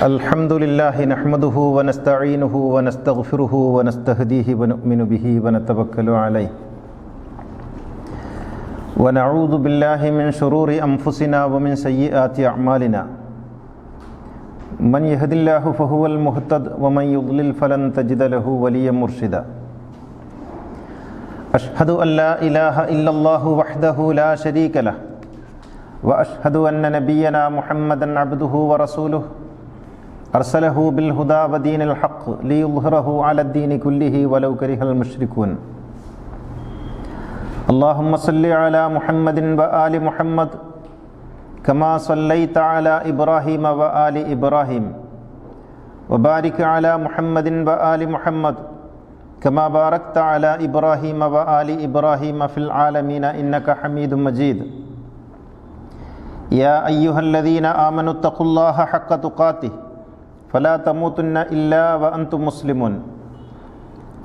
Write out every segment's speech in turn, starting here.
അൽഹംദുലില്ലാഹി നഹ്മദുഹു വനസ്തഈനുഹു വനസ്തഗ്ഫിറുഹു വനസ്തഹ്ദീഹി വനുഅ്മിനു ബിഹി വനതവക്കലു അലൈഹി വനഊദു ബില്ലാഹി മിൻ ശുറൂരി അൻഫുസിനാ വമിൻ സയ്യിആതി അഅ്മാലിനാ മൻ യഹ്ദില്ലാഹു ഫഹുവൽ മുഹ്തദ് വമൻ യുദ്ലിൽ ഫലൻ തജിദ ലഹു വലിയ്യൻ മുർഷിദാ. അഷ്ഹദു അൻ ലാ ഇലാഹ ഇല്ലല്ലാഹു വഹ്ദഹു ലാ ശരീക ലഹു വഅഷ്ഹദു അന്ന നബിയ്യനാ മുഹമ്മദൻ അബ്ദുഹു വറസൂലുഹു അർസലഹു ബിൽ ഹുദാ വദീനിൽ ഹഖ് ലിയുദ്ഹിറഹു അലദ്ദീനി കുല്ലിഹി വലൗ കരിഹൽ മുശ്രികൂൻ. അല്ലാഹുമ്മ സ്വല്ലി അലാ മുഹമ്മദിൻ വആലി മുഹമ്മദ് കമാ സ്വല്ലൈത അലാ ഇബ്രാഹീമ വആലി ഇബ്രാഹീം വബാരിക് അലാ മുഹമ്മദിൻ വആലി മുഹമ്മദ് കമാ ബാരക്ത അലാ ഇബ്രാഹീമ വആലി ഇബ്രാഹീമ ഫിൽ ആലമീന ഇന്നക ഹമീദും മജീദ്. യാ അയ്യുഹല്ലദീന ആമനു തഖുല്ലാഹ ഹഖ്ക തുഖാതിഹി ഫലാ തമൂതുന്ന ഇല്ലാ വഅൻതും മുസ്ലിമൂൻ.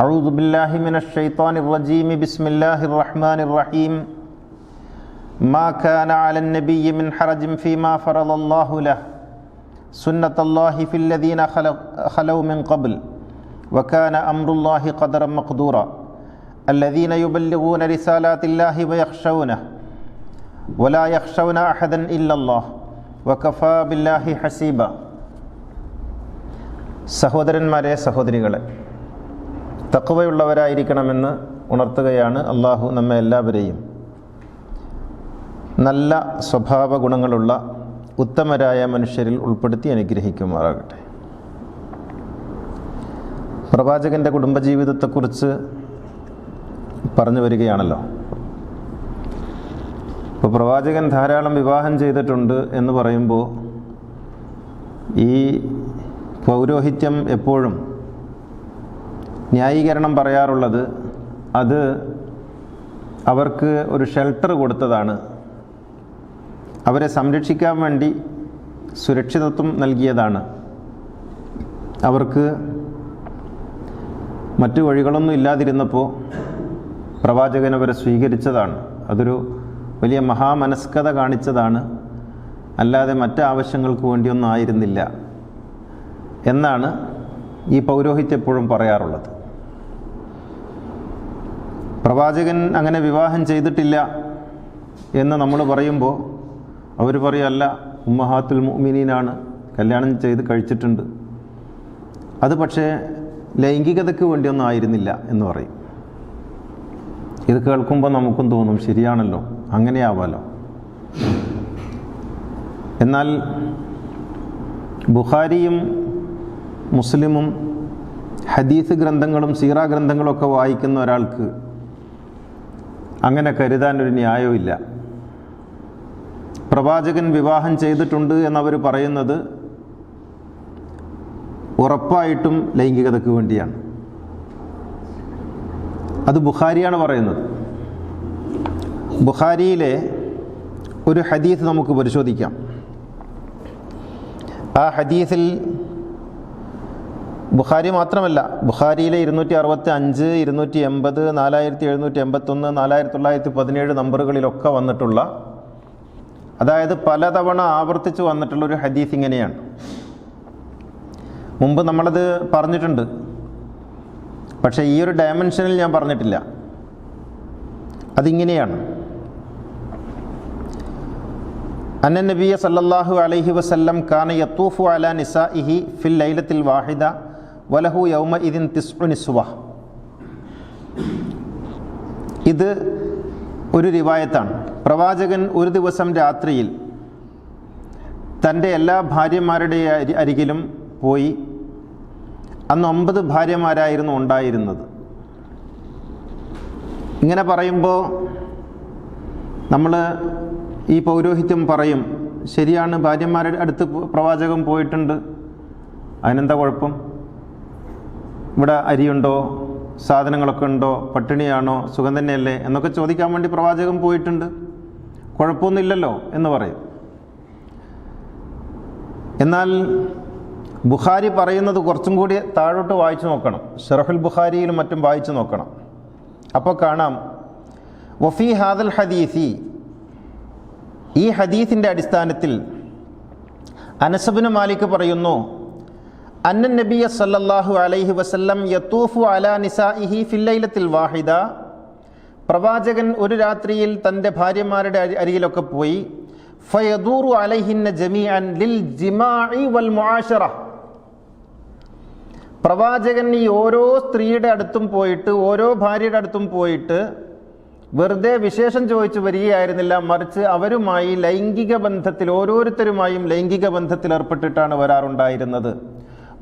അഊദു ബില്ലാഹി മിനശ് ശൈത്വാനിർ റജീം. ബിസ്മില്ലാഹിർ റഹ്മാനിർ റഹീം. മാ കാന അലൻ നബിയ്യി മിൻ ഹറജിൻ ഫീമാ ഫറളല്ലാഹു ലഹു സുന്നത്തല്ലാഹി ഫില്ലദീന ഖലൗ മിൻ ഖബ്ൽ വകാന അംറുല്ലാഹി ഖദറൻ മഖ്ദൂറ. അല്ലദീന യുബല്ലിഗൂന റിസാലാത്തില്ലാഹി വയഖ്ശൗനഹു വലാ യഖ്ശൗന അഹദൻ ഇല്ലല്ലാഹ് വകഫാ ബില്ലാഹി ഹസീബ. സഹോദരന്മാരെ, സഹോദരികളെ, തഖ്വയുള്ളവരായിരിക്കണമെന്ന് ഉണർത്തുകയാണ് അള്ളാഹു നമ്മെ എല്ലാവരെയും നല്ല സ്വഭാവ ഗുണങ്ങളുള്ള ഉത്തമരായ മനുഷ്യരിൽ ഉൾപ്പെടുത്തി അനുഗ്രഹിക്കുമാറാകട്ടെ. പ്രവാചകൻ്റെ കുടുംബജീവിതത്തെക്കുറിച്ച് പറഞ്ഞു വരികയാണല്ലോ. ഇപ്പോൾ പ്രവാചകൻ ധാരാളം വിവാഹം ചെയ്തിട്ടുണ്ട് എന്ന് പറയുമ്പോൾ ഈ പൗരോഹിത്യം എപ്പോഴും ന്യായീകരണം പറയാറുള്ളത് അത് അവർക്ക് ഒരു ഷെൽട്ടർ കൊടുത്തതാണ്, അവരെ സംരക്ഷിക്കാൻ വേണ്ടി സുരക്ഷിതത്വം നൽകിയതാണ്, അവർക്ക് മറ്റു വഴികളൊന്നും ഇല്ലാതിരുന്നപ്പോൾ പ്രവാചകൻ അവരെ സ്വീകരിച്ചതാണ്, അതൊരു വലിയ മഹാമനസ്കത കാണിച്ചതാണ്, അല്ലാതെ മറ്റ് ആവശ്യങ്ങൾക്ക് വേണ്ടിയൊന്നും ആയിരുന്നില്ല എന്നാണ് ഈ പൗരോഹിത്യം എപ്പോഴും പറയാറുള്ളത്. പ്രവാചകൻ അങ്ങനെ വിവാഹം ചെയ്തിട്ടില്ല എന്ന് നമ്മൾ പറയുമ്പോൾ അവർ പറയല്ല, ഉമ്മഹാത്തുൽ മുഅ്മിനീനാണ്, കല്യാണം ചെയ്ത് കഴിച്ചിട്ടുണ്ട്, അത് പക്ഷേ ലൈംഗികതയ്ക്ക് വേണ്ടിയൊന്നും ആയിരുന്നില്ല എന്ന് പറയും. ഇത് കേൾക്കുമ്പോൾ നമുക്കും തോന്നും ശരിയാണല്ലോ, അങ്ങനെയാവാലോ. എന്നാൽ ബുഖാരിയും മുസ്ലിമും ഹദീസ് ഗ്രന്ഥങ്ങളും സീറ ഗ്രന്ഥങ്ങളൊക്കെ വായിക്കുന്ന ഒരാൾക്ക് അങ്ങനെ കരുതാനൊരു ന്യായവുമില്ല. പ്രവാചകൻ വിവാഹം ചെയ്തിട്ടുണ്ട് എന്നവർ പറയുന്നത് ഉറപ്പായിട്ടും ലൈംഗികതയ്ക്ക് വേണ്ടിയാണ്. അത് ബുഖാരിയാണ് പറയുന്നത്. ബുഖാരിയിലെ ഒരു ഹദീസ് നമുക്ക് പരിശോധിക്കാം. ആ ഹദീസിൽ ബുഖാരി മാത്രമല്ല, ബുഖാരിയിലെ 265, 280, 4781, 4917 നമ്പറുകളിലൊക്കെ വന്നിട്ടുള്ള, അതായത് പലതവണ ആവർത്തിച്ച് വന്നിട്ടുള്ള ഒരു ഹദീസ് ഇങ്ങനെയാണ്. മുമ്പ് നമ്മളത് പറഞ്ഞിട്ടുണ്ട്, പക്ഷേ ഈ ഒരു ഡയമെൻഷനിൽ ഞാൻ പറഞ്ഞിട്ടില്ല. അതിങ്ങനെയാണ്: അന്ന നബിയ സല്ലല്ലാഹു അലൈഹി വസല്ലം കാന യത്തൂഫു അലാ നിസാഇഹി ഫിൽ ലൈലത്തിൽ വാഹിദ വലഹു യൗമഇദിൻ 9 നിസ്വ. ഇത് ഒരു റിവായത്താണ്. പ്രവാചകൻ ഒരു ദിവസം രാത്രിയിൽ തൻ്റെ എല്ലാ ഭാര്യമാരുടെ അരികിലും പോയി. അന്ന് 9 ഭാര്യമാരായിരുന്നു ഉണ്ടായിരുന്നത്. ഇങ്ങനെ പറയുമ്പോൾ നമ്മൾ ഈ പൗരോഹിത്യം പറയും, ശരിയാണ്, ഭാര്യമാരുടെ അടുത്ത് പ്രവാചകൻ പോയിട്ടുണ്ട്, അതിനെന്താ കുഴപ്പം? ഇവിടെ അരിയുണ്ടോ, സാധനങ്ങളൊക്കെ ഉണ്ടോ, പട്ടിണിയാണോ, സുഖം തന്നെയല്ലേ എന്നൊക്കെ ചോദിക്കാൻ വേണ്ടി പ്രവാചകൻ പോയിട്ടുണ്ട്, കുഴപ്പമൊന്നുമില്ലല്ലോ എന്ന് പറയും. എന്നാൽ ബുഖാരി പറയുന്നത് കുറച്ചും കൂടി താഴോട്ട് വായിച്ചു നോക്കണം. ശറഹുൽ ബുഖാരിയിലും മറ്റും വായിച്ചു നോക്കണം. അപ്പോൾ കാണാം, വഫീ ഹാദൽ ഹദീസി ഈ ഹദീസിൻ്റെ അടിസ്ഥാനത്തിൽ അനസ് ഇബ്നു മാലിക് പറയുന്നു, അന്ന നബിയ സല്ലല്ലാഹു അലൈഹി വസല്ലം യതൂഫു അലാ നിസാഇഹി ഫിൽ ലൈലത്തിൽ വാഹിദ, പ്രവാചകൻ ഒരു രാത്രിയിൽ തൻ്റെ ഭാര്യമാരുടെ അരികിലൊക്കെ പോയി, ഫയദൂറു അലൈഹിന്ന ജമീഅൻ ലിൽ ജിമാഇ വൽ മുആശറ, പ്രവാചകൻ ഈ ഓരോ സ്ത്രീയുടെ അടുത്തും പോയിട്ട് ഓരോ ഭാര്യയുടെ അടുത്തും പോയിട്ട് വെറുതെ വിശേഷം ചോദിച്ചു വരികയായിരുന്നില്ല, മറിച്ച് അവരുമായി ലൈംഗിക ബന്ധത്തിൽ ഓരോരുത്തരുമായും ലൈംഗിക ബന്ധത്തിൽ ഏർപ്പെട്ടിട്ടാണ് വരാറുണ്ടായിരുന്നത്.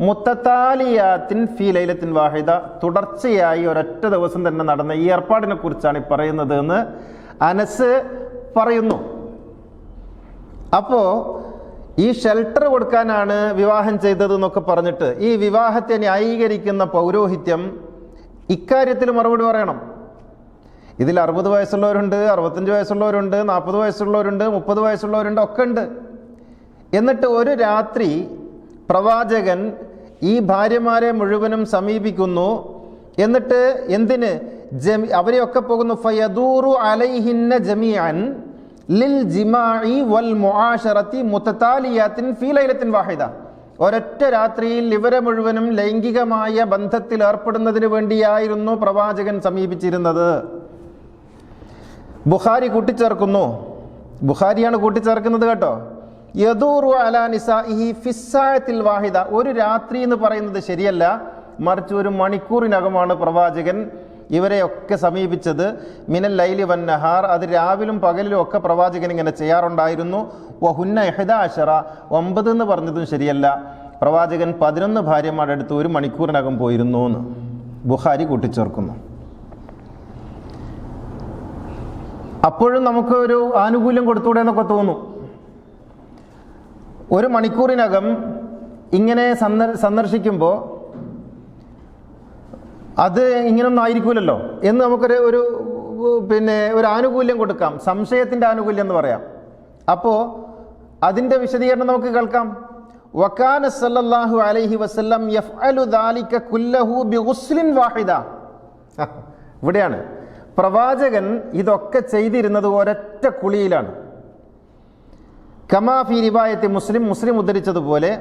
മുത്തത്താലിയാത്തിൻ ഫീ ലൈലത്തിൻ വാഹിദ, തുടർച്ചയായി ഒരൊറ്റ ദിവസം തന്നെ നടന്ന ഈ ഏർപ്പാടിനെ കുറിച്ചാണ് ഈ പറയുന്നത് എന്ന് അനസ് പറയുന്നു. അപ്പോൾ ഈ ഷെൽട്ടർ കൊടുക്കാനാണ് വിവാഹം ചെയ്തത് എന്നൊക്കെ പറഞ്ഞിട്ട് ഈ വിവാഹത്തെ ന്യായീകരിക്കുന്ന പൗരോഹിത്യം ഇക്കാര്യത്തിൽ മറുപടി പറയണം. ഇതിൽ 60 വയസ്സുള്ളവരുണ്ട്, 65 വയസ്സുള്ളവരുണ്ട്, 40 വയസ്സുള്ളവരുണ്ട്, 30 വയസ്സുള്ളവരുണ്ട്, ഒക്കെ ഉണ്ട്. എന്നിട്ട് ഒരു രാത്രി പ്രവാചകൻ ഈ ഭാര്യമാരെ മുഴുവനും സമീപിക്കുന്നു. എന്നിട്ട് എന്തിന്? അവരെയൊക്കെ പോകുന്നു ഫയദൂറു അലൈഹിന്ന ജമീഅൻ ലിൽ ജിമാഇ വൽ മുആശറതി മുതതാലിയാത്തിൻ ഫീ ലൈലത്തിൻ വാഹിദ, ഒരൊറ്റ രാത്രിയിൽ ഇവരെ മുഴുവനും ലൈംഗികമായ ബന്ധത്തിൽ ഏർപ്പെടുന്നതിന് വേണ്ടിയായിരുന്നു പ്രവാചകൻ സമീപിച്ചിരുന്നത്. ബുഖാരി കൂട്ടിച്ചേർക്കുന്നു, ബുഖാരിയാണ് കൂട്ടിച്ചേർക്കുന്നത് കേട്ടോ. യദൂറു അലാ നിസാഇഹി ഫിസ്സാഅത്തിൽ വാഹിദ, ഒരു രാത്രി എന്ന് പറയുന്നത് ശരിയല്ല, മറിച്ച് ഒരു മണിക്കൂറിനകമാണ് പ്രവാചകൻ ഇവരെയൊക്കെ സമീപിച്ചത്. മിനൽ ലൈലി വൻ നഹാർ, അത് രാവിലും പകലിലും ഒക്കെ പ്രവാചകൻ ഇങ്ങനെ ചെയ്യാറുണ്ടായിരുന്നു. വഹുന്ന 11, 9 എന്ന് പറഞ്ഞതും ശരിയല്ല, പ്രവാചകൻ 11 ഭാര്യമാരുടെ അടുത്ത് ഒരു മണിക്കൂറിനകം പോയിരുന്നു എന്ന് ബുഖാരി കൂട്ടിച്ചേർക്കുന്നു. അപ്പോഴും നമുക്ക് ഒരു ആനുകൂല്യം കൊടുത്തൂടെ എന്നൊക്കെ തോന്നും. ഒരു മണിക്കൂറിനകം ഇങ്ങനെ സന്ദർശിക്കുമ്പോൾ അത് ഇങ്ങനൊന്നും ആയിരിക്കില്ലല്ലോ എന്ന് നമുക്കൊരു ഒരു ആനുകൂല്യം കൊടുക്കാം, സംശയത്തിൻ്റെ ആനുകൂല്യം എന്ന് പറയാം. അപ്പോൾ അതിൻ്റെ വിശദീകരണം നമുക്ക് കേൾക്കാം. വകാന സല്ലല്ലാഹു അലൈഹി വസല്ലം യഫ്അലു ദാലിക കുല്ലഹു ബിഗുസ്ലിൻ വാഹിദ, ഇവിടെയാണ് പ്രവാചകൻ ഇതൊക്കെ ചെയ്തിരുന്നത് ഒരൊറ്റ കുളിയിലാണ്. കമാ ഫീ റിവായത്തി മുസ്ലിം, മുസ്ലിം ഉദ്ധരിച്ചതുപോലെ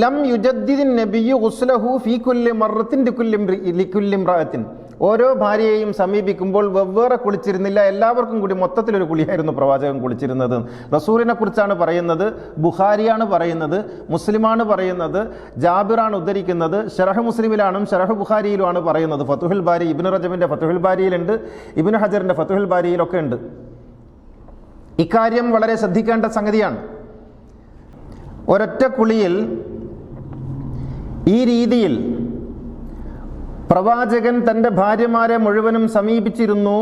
ലം യുജദ്ദിദിൻ നബിയ്യു ഗുസ്ലഹു ഫീ കുല്ലി മർറത്തിൻ ലികുല്ലി ഇംറഅത്തിൻ, ഓരോ ഭാര്യയെയും സമീപിക്കുമ്പോൾ വെവ്വേറെ കുളിച്ചിരുന്നില്ല, എല്ലാവർക്കും കൂടി മൊത്തത്തിലൊരു കുളിയായിരുന്നു പ്രവാചകൻ കുളിച്ചിരുന്നത്. റസൂലിനെ കുറിച്ചാണ് പറയുന്നത്, ബുഖാരിയാണ് പറയുന്നത്, മുസ്ലിമാണ് പറയുന്നത്, ജാബിറാണ് ഉദ്ധരിക്കുന്നത്, ശറഹ് മുസ്ലിമിലാണും ശറഹ് ബുഖാരിയിലുമാണ് പറയുന്നത്. ഫതുഹുൽ ബാരി, ഇബ്നു റജബിൻ്റെ ഫതുഹുൽ ബാരിയിലുണ്ട്, ഇബ്നു ഹജറിൻ്റെ ഫതുഹുൽ ബാരിയിലൊക്കെ ഉണ്ട്. ഇക്കാര്യം വളരെ ശ്രദ്ധിക്കേണ്ട സംഗതിയാണ്. ഒരൊറ്റ കുളിയിൽ ഈ രീതിയിൽ പ്രവാചകൻ തൻ്റെ ഭാര്യമാരെ മുഴുവനും സമീപിച്ചിരുന്നു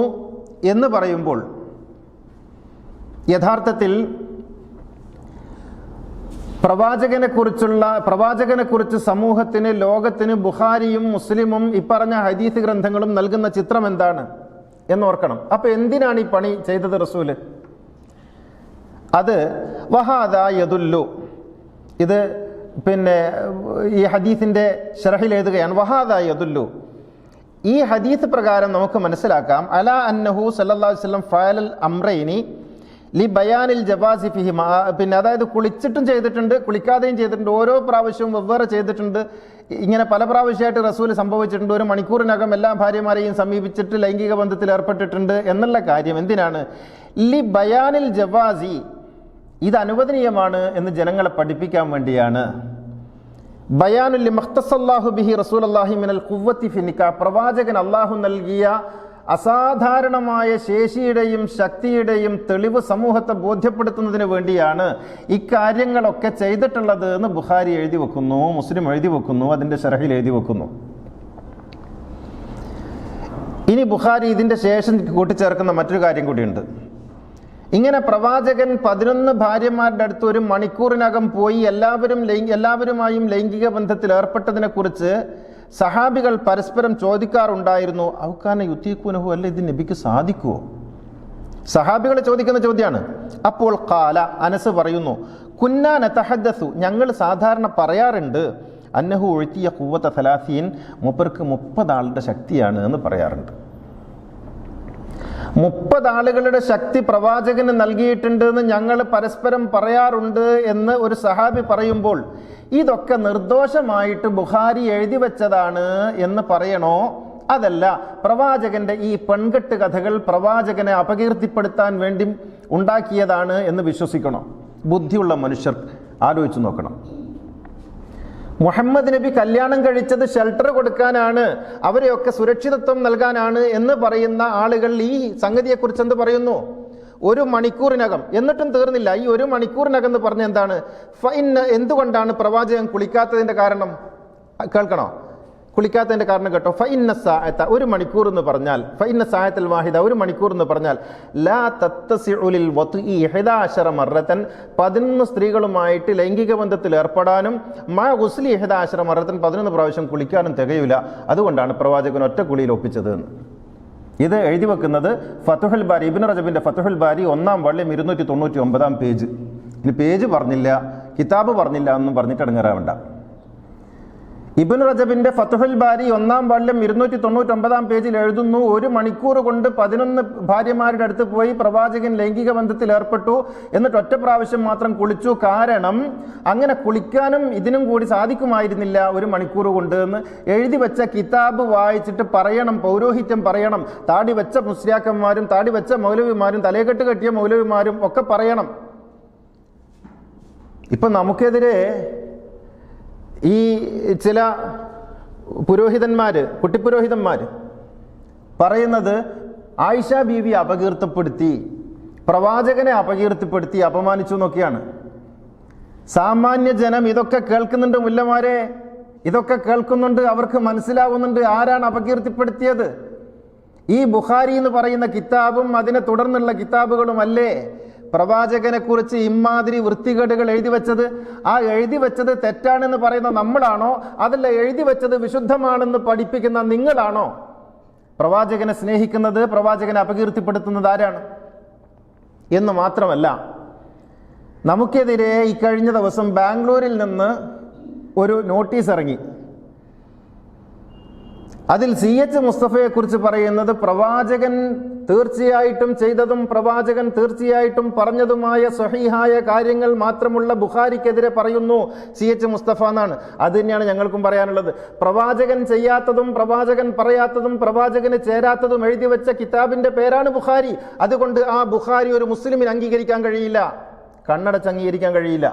എന്ന് പറയുമ്പോൾ യഥാർത്ഥത്തിൽ പ്രവാചകനെക്കുറിച്ച് സമൂഹത്തിന്, ലോകത്തിന് ബുഖാരിയും മുസ്ലിമും ഇപ്പറഞ്ഞ ഹദീസ് ഗ്രന്ഥങ്ങളും നൽകുന്ന ചിത്രം എന്താണ് എന്നോർക്കണം. അപ്പോൾ എന്തിനാണ് ഈ പണി ചെയ്തത് റസൂല്? അത് വഹാദാ യദുല്ലു, ഇത് ഈ ഹദീസിൻ്റെ ഷറഹിൽ എഴുതുകയാണ്. വഹാദാ യദുല്ലു, ഈ ഹദീസ് പ്രകാരം നമുക്ക് മനസ്സിലാക്കാം അലാ അന്നഹു സല്ലല്ലാഹു അലൈഹി വസല്ലം ഫഅലൽ അംറൈനി ലി ബയാനിൽ ജവാസി ഫിഹിമ, അതായത് കുളിച്ചിട്ടും ചെയ്തിട്ടുണ്ട്, കുളിക്കാതെയും ചെയ്തിട്ടുണ്ട്, ഓരോ പ്രാവശ്യവും വെവ്വേറെ ചെയ്തിട്ടുണ്ട്. ഇങ്ങനെ പല പ്രാവശ്യമായിട്ട് റസൂൽ സംഭവിച്ചിട്ടുണ്ട്. ഒരു മണിക്കൂറിനകം എല്ലാ ഭാര്യമാരെയും സമീപിച്ചിട്ട് ലൈംഗിക ബന്ധത്തിൽ ഏർപ്പെട്ടിട്ടുണ്ട് എന്നുള്ള കാര്യം എന്തിനാണ്? ലി ബയാനിൽ ജവാസി, ഇത് അനുവദനീയമാണ് എന്ന് ജനങ്ങളെ പഠിപ്പിക്കാൻ വേണ്ടിയാണ്. ബയാനുൽ മഖ്തസല്ലാഹു ബിഹി റസൂലുള്ളാഹി മിനൽ ഖുവ്വത്തി ഫി നിക്കാഹ്, പ്രവാചകൻ അല്ലാഹു നൽകിയ അസാധാരണമായ ശേഷിയുടെയും ശക്തിയുടെയും തെളിവ് സമൂഹത്തെ ബോധ്യപ്പെടുത്തുന്നതിന് വേണ്ടിയാണ് ഇക്കാര്യങ്ങളൊക്കെ ചെയ്തിട്ടുള്ളത് എന്ന് ബുഖാരി എഴുതി വെക്കുന്നു, മുസ്ലിം എഴുതി വെക്കുന്നു, അതിൻ്റെ ശറഹിൽ എഴുതി വെക്കുന്നു. ഇനി ബുഖാരി ഇതിൻ്റെ ശേഷം കൂട്ടിച്ചേർക്കുന്ന മറ്റൊരു കാര്യം കൂടിയുണ്ട്. ഇങ്ങനെ പ്രവാചകൻ 11 ഭാര്യമാരുടെ അടുത്ത് ഒരു മണിക്കൂറിനകം പോയി എല്ലാവരുമായും ലൈംഗിക ബന്ധത്തിൽ ഏർപ്പെട്ടതിനെ കുറിച്ച് സഹാബികൾ പരസ്പരം ചോദിക്കാറുണ്ടായിരുന്നു. ഔക്കാന യുത്തീഖൂനഹു, അല്ല ഇത് നബിക്ക് സാധിക്കുമോ? സഹാബികൾ ചോദിക്കുന്ന ചോദ്യമാണ്. അപ്പോൾ ഖാല, അനസ് പറയുന്നു, കുന്നാ നതഹദ്ദസു, ഞങ്ങൾ സാധാരണ പറയാറുണ്ട്, അന്നഹു ഉഴ്ത്തിയ ഖുവ്വത 30, മൂപ്പർക്ക് 30 ആളുടെ ശക്തിയാണ് എന്ന് പറയാറുണ്ട്. 30 ആളുകളുടെ ശക്തി പ്രവാചകന് നൽകിയിട്ടുണ്ട് എന്ന് ഞങ്ങൾ പരസ്പരം പറയാറുണ്ട് എന്ന് ഒരു സഹാബി പറയുമ്പോൾ ഇതൊക്കെ നിർദോഷമായിട്ട് ബുഖാരി എഴുതി വെച്ചതാണ് എന്ന് പറയണോ, അതല്ല പ്രവാചകന്റെ ഈ പെൺകെട്ട് കഥകൾ പ്രവാചകനെ അപകീർത്തിപ്പെടുത്താൻ വേണ്ടി ഉണ്ടാക്കിയതാണ് എന്ന് വിശ്വസിക്കണോ? ബുദ്ധിയുള്ള മനുഷ്യർ ആലോചിച്ച് നോക്കണം. മുഹമ്മദ് നബി കല്യാണം കഴിച്ചത് ഷെൽട്ടർ കൊടുക്കാനാണ്, അവരെയൊക്കെ സുരക്ഷിതത്വം നൽകാനാണ് എന്ന് പറയുന്ന ആളുകൾ ഈ സംഗതിയെക്കുറിച്ച് എന്ത് പറയുന്നു? 1 മണിക്കൂറിനകം, എന്നിട്ടും തീർന്നില്ല. ഈ 1 മണിക്കൂറിനകം എന്ന് പറഞ്ഞ എന്താണ്? എന്തുകൊണ്ടാണ് പ്രവാചകൻ കുളിക്കാത്തതിന്റെ കാരണം കേൾക്കണോ? കുളിക്കാത്തതിന്റെ കാരണം കേട്ടോ. ഫഇന്ന സാഅത, 1 മണിക്കൂർ എന്ന് പറഞ്ഞാൽ, ഫഇന്ന സാഅത്തൽ വാഹിദ, 1 മണിക്കൂർ എന്ന് പറഞ്ഞാൽ ലാ തത്തസിഉ ലിൽ വത്ഇ 11 മറത്തൻ, 11 സ്ത്രീകളുമായിട്ട് ലൈംഗിക ബന്ധത്തിൽ ഏർപ്പെടാനും മാ ഗുസ്ലി 11 മറത്തൻ, 11 പ്രാവശ്യം കുളിക്കാനും തികയില്ല. അതുകൊണ്ടാണ് പ്രവാചകൻ ഒറ്റ കുളിയിൽ ഒപ്പിച്ചത് എന്ന്. ഇത് എഴുതി വെക്കുന്നത് ഫതുഹുൽ ബാരി, ഇബ്നു റജബിന്റെ ഫതുഹുൽ ബാരി 1-ാം വാള്യം 299-ാം പേജ്. ഇനി പേജ് പറഞ്ഞില്ല, കിതാബ് പറഞ്ഞില്ല എന്നും പറഞ്ഞിട്ട് ഇടങ്ങേറാവണ്ട. ഇബ്നു റജബിന്റെ ഫതുഹുൽ ബാരി 1-ാം വാള്യം 299-ാം പേജിൽ എഴുതുന്നു, 1 മണിക്കൂർ കൊണ്ട് 11 ഭാര്യമാരുടെ അടുത്ത് പോയി പ്രവാചകൻ ലൈംഗിക ബന്ധത്തിൽ ഏർപ്പെട്ടു, എന്നിട്ട് ഒറ്റ പ്രാവശ്യം മാത്രം കുളിച്ചു. കാരണം അങ്ങനെ കുളിക്കാനും ഇതിനും കൂടി സാധിക്കുമായിരുന്നില്ല 1 മണിക്കൂർ കൊണ്ട് എന്ന് എഴുതി വെച്ച കിതാബ് വായിച്ചിട്ട് പറയണം, പൗരോഹിത്യം പറയണം. താടി വെച്ച മുസ്ലിയാക്കന്മാരും താടി വെച്ച മൗലവിമാരും തലയെക്കെട്ട് കെട്ടിയ മൗലവിമാരും ഒക്കെ പറയണം. ഇപ്പൊ നമുക്കെതിരെ ഈ ചില പുരോഹിതന്മാര്, കുട്ടിപ്പുരോഹിതന്മാര് പറയുന്നത് ആയിഷ ബീവി അപകീർത്തിപ്പെടുത്തി, പ്രവാചകനെ അപകീർത്തിപ്പെടുത്തി, അപമാനിച്ചു എന്നൊക്കെയാണ്. സാമാന്യ ജനം ഇതൊക്കെ കേൾക്കുന്നുണ്ട് മുല്ലമാരെ, ഇതൊക്കെ കേൾക്കുന്നുണ്ട്, അവർക്ക് മനസ്സിലാവുന്നുണ്ട് ആരാണ് അപകീർത്തിപ്പെടുത്തിയത്. ഈ ബുഖാരി എന്ന് പറയുന്ന കിതാബും അതിനെ തുടർന്നുള്ള കിതാബുകളും അല്ലേ പ്രവാചകനെ കുറിച്ച് ഇമാതിരി വൃത്തികേടുകൾ എഴുതി വെച്ചത്? ആ എഴുതി വെച്ചത് തെറ്റാണെന്ന് പറയുന്ന നമ്മളാണോ, അതല്ല എഴുതി വെച്ചത് വിശുദ്ധമാണെന്ന് പഠിപ്പിക്കുന്ന നിങ്ങളാണോ? പ്രവാചകനെ സ്നേഹിക്കുന്നത്, പ്രവാചകനെ അപകീർത്തിപ്പെടുത്തുന്നത് ആരാണ് എന്ന് മാത്രമല്ല, നമുക്കെതിരെ ഈ കഴിഞ്ഞ ദിവസം ബാംഗ്ലൂരിൽ നിന്ന് ഒരു നോട്ടീസ് ഇറങ്ങി. അതിൽ CH മുസ്തഫയെ കുറിച്ച് പറയുന്നത് പ്രവാചകൻ തീർച്ചയായിട്ടും ചെയ്തതും പ്രവാചകൻ തീർച്ചയായിട്ടും പറഞ്ഞതുമായ സ്വഹീഹായ കാര്യങ്ങൾ മാത്രമുള്ള ബുഖാരിക്കെതിരെ പറയുന്നു CH മുസ്തഫ എന്നാണ്. അത് തന്നെയാണ് ഞങ്ങൾക്കും പറയാനുള്ളത്. പ്രവാചകൻ ചെയ്യാത്തതും പ്രവാചകൻ പറയാത്തതും പ്രവാചകന് ചേരാത്തതും എഴുതി വെച്ച കിതാബിന്റെ പേരാണ് ബുഖാരി. അതുകൊണ്ട് ആ ബുഖാരി ഒരു മുസ്ലിമിന് അംഗീകരിക്കാൻ കഴിയില്ല, കണ്ണടച്ച് അംഗീകരിക്കാൻ കഴിയില്ല.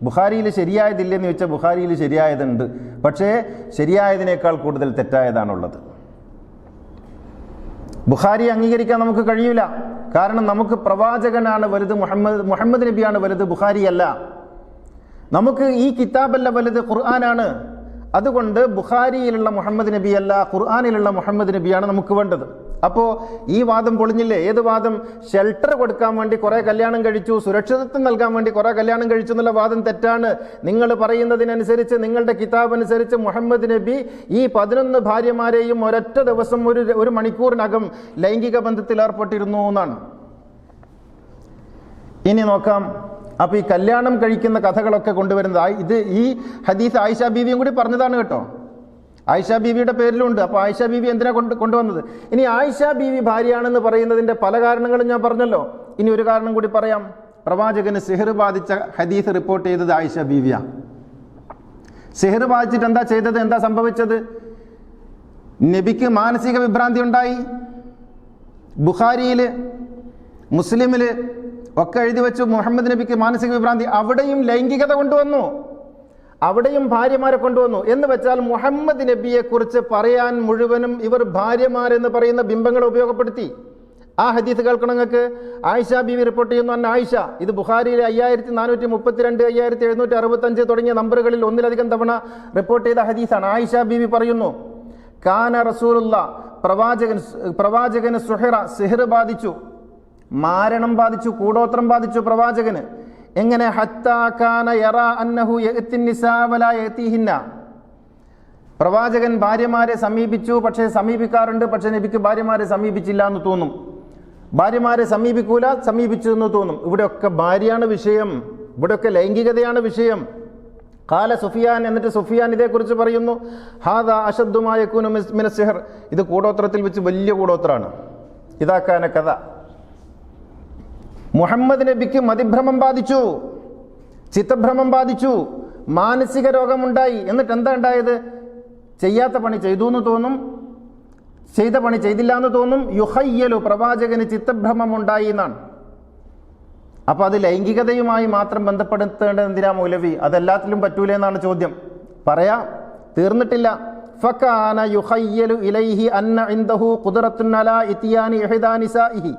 ബുഖാരിയിൽ ശരിയായതില്ലെന്ന് ചോദിച്ചാൽ ബുഖാരിയിൽ ശരിയായതുണ്ട്, പക്ഷേ ശരിയായതിനേക്കാൾ കൂടുതൽ തെറ്റായതാണുള്ളത്. ബുഖാരി അംഗീകരിക്കാൻ നമുക്ക് കഴിയില്ല, കാരണം നമുക്ക് പ്രവാചകനാണ് വലുത്, മുഹമ്മദ് നബിയാണ് വലുത്, ബുഖാരി അല്ല. നമുക്ക് ഈ കിതാബല്ല വലുത്, ഖുർആനാണ്. അതുകൊണ്ട് ബുഖാരിയിലുള്ള മുഹമ്മദ് നബി അല്ല, ഖുർആനിലുള്ള മുഹമ്മദ് നബിയാണ് നമുക്ക് വേണ്ടത്. അപ്പോൾ ഈ വാദം പൊളിഞ്ഞില്ലേ? ഏത് വാദം? ഷെൽട്ടർ കൊടുക്കാൻ വേണ്ടി കുറെ കല്യാണം കഴിച്ചു, സുരക്ഷിതത്വം നൽകാൻ വേണ്ടി കുറെ കല്യാണം കഴിച്ചു എന്നുള്ള വാദം തെറ്റാണ്. നിങ്ങൾ പറയുന്നതിനനുസരിച്ച്, നിങ്ങളുടെ കിതാബ് അനുസരിച്ച് മുഹമ്മദ് നബി ഈ 11 ഭാര്യമാരെയും ഒരൊറ്റ ദിവസം ഒരു മണിക്കൂറിനകം ലൈംഗിക ബന്ധത്തിൽ ഏർപ്പെട്ടിരുന്നു എന്നാണ്. ഇനി നോക്കാം. അപ്പൊ ഈ കല്യാണം കഴിക്കുന്ന കഥകളൊക്കെ കൊണ്ടുവരുന്നത് ഈ ഹദീസ് ആയിഷ ബീവിയും കൂടി പറഞ്ഞതാണ് കേട്ടോ. ആയിഷ ബീവിയുടെ പേരിലുണ്ട്. അപ്പോൾ ആയിഷ ബീവി എന്തിനാ കൊണ്ടുവന്നത്? ഇനി ആയിഷ ബീവി ഭാര്യയാണെന്ന് പറയുന്നതിന്റെ പല കാരണങ്ങളും ഞാൻ പറഞ്ഞല്ലോ. ഇനി ഒരു കാരണം കൂടി പറയാം. പ്രവാചകന് സിഹർ ബാധിച്ച ഹദീസ് റിപ്പോർട്ട് ചെയ്തത് ആയിഷ ബീവിയാ. സിഹർ ബാധിച്ചിട്ട് എന്താ ചെയ്തത്? എന്താ സംഭവിച്ചത്? നബിക്ക് മാനസിക വിഭ്രാന്തി ഉണ്ടായി. ബുഖാരിയില് മുസ്ലിമില് ഒക്കെ എഴുതി വെച്ചു മുഹമ്മദ് നബിക്ക് മാനസിക വിഭ്രാന്തി. അവിടെയും ലൈംഗികത കൊണ്ടുവന്നു, അവിടെയും ഭാര്യമാരെ കൊണ്ടുവന്നു. എന്ന് വെച്ചാൽ മുഹമ്മദ് നബിയെ കുറിച്ച് പറയാൻ മുഴുവനും ഇവർ ഭാര്യമാരെന്ന് പറയുന്ന ബിംബങ്ങളെ ഉപയോഗപ്പെടുത്തി. ആ ഹദീസ് കേൾക്കണം നിങ്ങൾക്ക്. ആയിഷ ബീവി റിപ്പോർട്ട് ചെയ്യുന്നു. അന്ന ആയിഷ, ഇത് ബുഖാരിയിലെ 5432, 5765 തുടങ്ങിയ നമ്പറുകളിൽ ഒന്നിലധികം തവണ റിപ്പോർട്ട് ചെയ്ത ഹദീസാണ്. ആയിഷ ബീവി പറയുന്നു, കാന റസൂലുള്ള, പ്രവാചകന് സിഹർ ബാധിച്ചു, മാരണം ബാധിച്ചു, കൂടോത്രം ബാധിച്ചു പ്രവാചകന്. എങ്ങനെ? ഹത്താ കാന യറാ അന്നഹു യഅതി നിസാ വലാ യഅതിഹിന്ന. പ്രവാചകൻ ഭാര്യമാരെ സമീപിച്ചു, പക്ഷേ സമീപിക്കാറുണ്ട്, പക്ഷെ നബിക്ക് ഭാര്യമാരെ സമീപിച്ചില്ല എന്ന് തോന്നും. ഭാര്യമാരെ സമീപിക്കൂല, സമീപിച്ചു എന്ന് തോന്നും. ഇവിടെയൊക്കെ ഭാര്യയാണ് വിഷയം, ഇവിടെയൊക്കെ ലൈംഗികതയാണ് വിഷയം. ഖാല സുഫിയാൻ, എന്നിട്ട് സുഫിയാൻ ഇതേക്കുറിച്ച് പറയുന്നു, ഹാദാ അശദ്ദു മാ യകൂനു മിന സിഹർ. ഇത് കൂടോത്രത്തിൽ വെച്ച് വലിയ കൂടോത്രമാണ്. ഇതാക്കാന കഥ. മുഹമ്മദ് നബിക്ക് മതിഭ്രമം ബാധിച്ചു, ചിത്തഭ്രമം ബാധിച്ചു, മാനസിക രോഗമുണ്ടായി. എന്നിട്ട് എന്താ ഉണ്ടായത്? ചെയ്യാത്ത പണി ചെയ്തു എന്ന് തോന്നും, ചെയ്ത പണി ചെയ്തില്ല എന്ന് തോന്നും. യുഹയ്യലു, പ്രവാചകന് ചിത്തഭ്രമം ഉണ്ടായി എന്നാണ്. അപ്പൊ അത് ലൈംഗികതയുമായി മാത്രം ബന്ധപ്പെടുത്തേണ്ടത് എന്തിനാ മൗലവി? അതെല്ലാത്തിലും പറ്റൂലേ എന്നാണ് ചോദ്യം. പറയാം, തീർന്നിട്ടില്ല. ഫകാന യുഹയ്യലു ഇലൈഹി അന്ന ഇൻദഹു ഖുദ്റത്തുൻ അലാ ഇത്യാനി ഇഹ്ദാ നിസാഇഹി.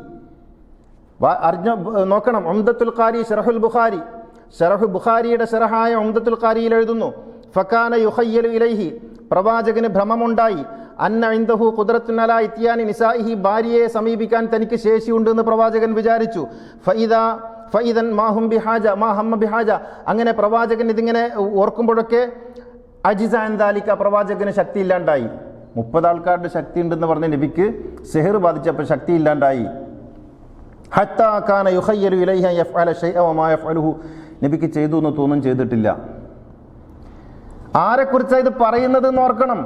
നോക്കണം, ഉംദത്തുൽ ഖാരി ശറഹുൽ ബുഖാരി, ശറഹു ബുഖാരിയുടെ ശറഹായ ഉംദത്തുൽ ഖാരിയിൽ എഴുതുന്നു, ഫകാന യുഹയ്യലു ഇലൈഹി, പ്രവാചകന് ഭ്രമമുണ്ടായി, അന്ന ഇൻദഹു ഖുദ്റത്തുൻ അലാ ഇത്യാനി നിസാഇഹി, ഭാര്യയെ സമീപിക്കാൻ തനിക്ക് ശേഷിയുണ്ട് എന്ന് പ്രവാചകൻ വിചാരിച്ചു. ഫഇദൻ മാഹും ബിഹാജ മാ ഹമ്മ ബിഹാജ, അങ്ങനെ പ്രവാചകൻ ഇതിങ്ങനെ ഓർക്കുമ്പോഴൊക്കെ അജിസ അൻദാലിക, പ്രവാചകന് ശക്തി ഇല്ലാണ്ടായി. 30 ആൾക്കാരുടെ ശക്തി ഉണ്ടെന്ന് പറഞ്ഞ നബിക്ക് സിഹർ ബാധിച്ചപ്പോൾ ശക്തി ഇല്ലാണ്ടായി. ഹത്താ കാന യുഖയ്യലു ഇലൈഹി അൻ യഫ്അല ശൈഅ വമാ യഫ്അലുഹു, നബിക്ക് ചെയ്തു എന്ന് തോന്നും, ചെയ്തിട്ടില്ല. ആരെക്കുറിച്ചാണ് ഇത് പറയുന്നത് എന്ന് ഓർക്കണം.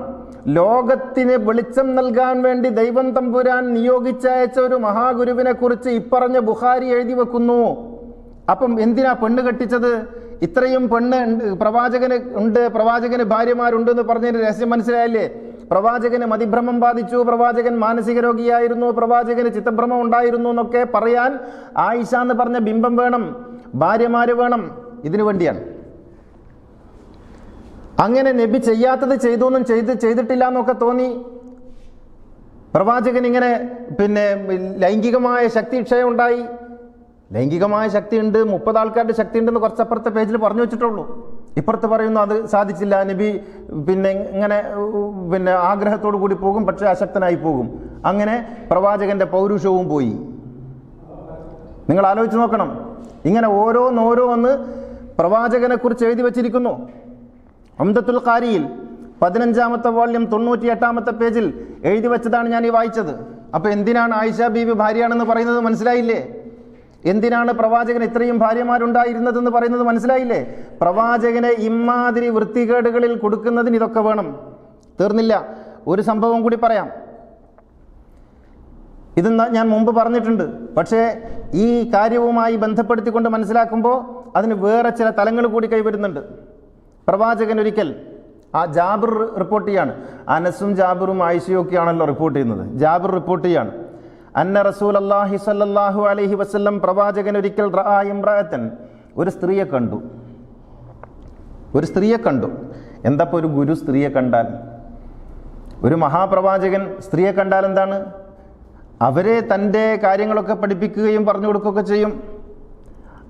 ലോകത്തിന് വെളിച്ചം നൽകാൻ വേണ്ടി ദൈവം തമ്പുരാൻ നിയോഗിച്ചയച്ച ഒരു മഹാഗുരുവിനെ കുറിച്ച് ഇപ്പറഞ്ഞ ബുഖാരി എഴുതി വെക്കുന്നു. അപ്പം എന്തിനാ പെണ്ണ് കെട്ടിച്ചത്? ഇത്രയും പെണ്ണ് പ്രവാചകന് ഉണ്ട്, പ്രവാചകന് ഭാര്യമാരുണ്ടെന്ന് പറഞ്ഞതിന് രഹസ്യം മനസ്സിലായില്ലേ? പ്രവാചകന് മതിഭ്രമം ബാധിച്ചു, പ്രവാചകൻ മാനസിക രോഗിയായിരുന്നു, പ്രവാചകന് ചിത്തഭ്രമം ഉണ്ടായിരുന്നു എന്നൊക്കെ പറയാൻ ആയിഷ എന്ന് പറഞ്ഞ ബിംബം വേണം, ഭാര്യമാര് വേണം. ഇതിനു വേണ്ടിയാണ്. അങ്ങനെ നബി ചെയ്യാത്തത് ചെയ്തു എന്നും ചെയ്തിട്ടില്ല എന്നൊക്കെ തോന്നി. പ്രവാചകൻ ഇങ്ങനെ ലൈംഗികമായ ശക്തി ക്ഷയം ഉണ്ടായി. ലൈംഗികമായ ശക്തി ഉണ്ട്, 30 ആൾക്കാരുടെ ശക്തി ഉണ്ടെന്ന് കുറച്ചപ്പുറത്തെ പേജിൽ പറഞ്ഞു വെച്ചിട്ടുള്ളൂ. ഇപ്പുറത്ത് പറയുന്നു അത് സാധിച്ചില്ല, നബി ഇങ്ങനെ ആഗ്രഹത്തോടു കൂടി പോകും, പക്ഷെ അശക്തനായി പോകും. അങ്ങനെ പ്രവാചകന്റെ പൗരുഷവും പോയി. നിങ്ങൾ ആലോചിച്ച് നോക്കണം. ഇങ്ങനെ ഓരോന്ന് പ്രവാചകനെ കുറിച്ച് എഴുതി വെച്ചിരിക്കുന്നു. ഉംദത്തുൽ ഖാരിയിൽ 15-ാമത്തെ വോള്യം 98-ാമത്തെ പേജിൽ എഴുതി വെച്ചതാണ് ഞാൻ ഈ വായിച്ചത്. അപ്പൊ എന്തിനാണ് ആയിഷ ബീവി ഭാര്യയാണെന്ന് പറയുന്നത് മനസ്സിലായില്ലേ? എന്തിനാണ് പ്രവാചകൻ ഇത്രയും ഭാര്യമാരുണ്ടായിരുന്നതെന്ന് പറയുന്നത് മനസ്സിലായില്ലേ? പ്രവാചകനെ ഇമാതിരി വൃത്തികേടുകളിൽ കൊടുക്കുന്നതിന് ഇതൊക്കെ വേണം. തീർന്നില്ല, ഒരു സംഭവം കൂടി പറയാം. ഇത് ഞാൻ മുമ്പ് പറഞ്ഞിട്ടുണ്ട്, പക്ഷേ ഈ കാര്യവുമായി ബന്ധപ്പെടുത്തിക്കൊണ്ട് മനസ്സിലാക്കുമ്പോൾ അതിന് വേറെ ചില തലങ്ങൾ കൂടി കൈവരുന്നുണ്ട്. പ്രവാചകൻ ഒരിക്കൽ, ആ ജാബിർ റിപ്പോർട്ട് ചെയ്യാണ്, അനസും ജാബിറും ആയിഷയും ഒക്കെയാണല്ലോ റിപ്പോർട്ട് ചെയ്യുന്നത്. ജാബിർ റിപ്പോർട്ട് ചെയ്യാണ്, അന്ന റസൂലല്ലാഹി സ്വല്ലല്ലാഹു അലൈഹി വസല്ലം, പ്രവാചകൻ ഒരിക്കൽ റഅ ഇംറഅതൻ, ഒരു സ്ത്രീയെ കണ്ടു. എന്തപ്പോൾ ഒരു ഗുരു സ്ത്രീയെ കണ്ടാൽ, ഒരു മഹാപ്രവാചകൻ സ്ത്രീയെ കണ്ടാൽ എന്താണ്? അവരെ തൻ്റെ കാര്യങ്ങളൊക്കെ പഠിപ്പിക്കുകയും പറഞ്ഞു കൊടുക്കുകയൊക്കെ ചെയ്യും.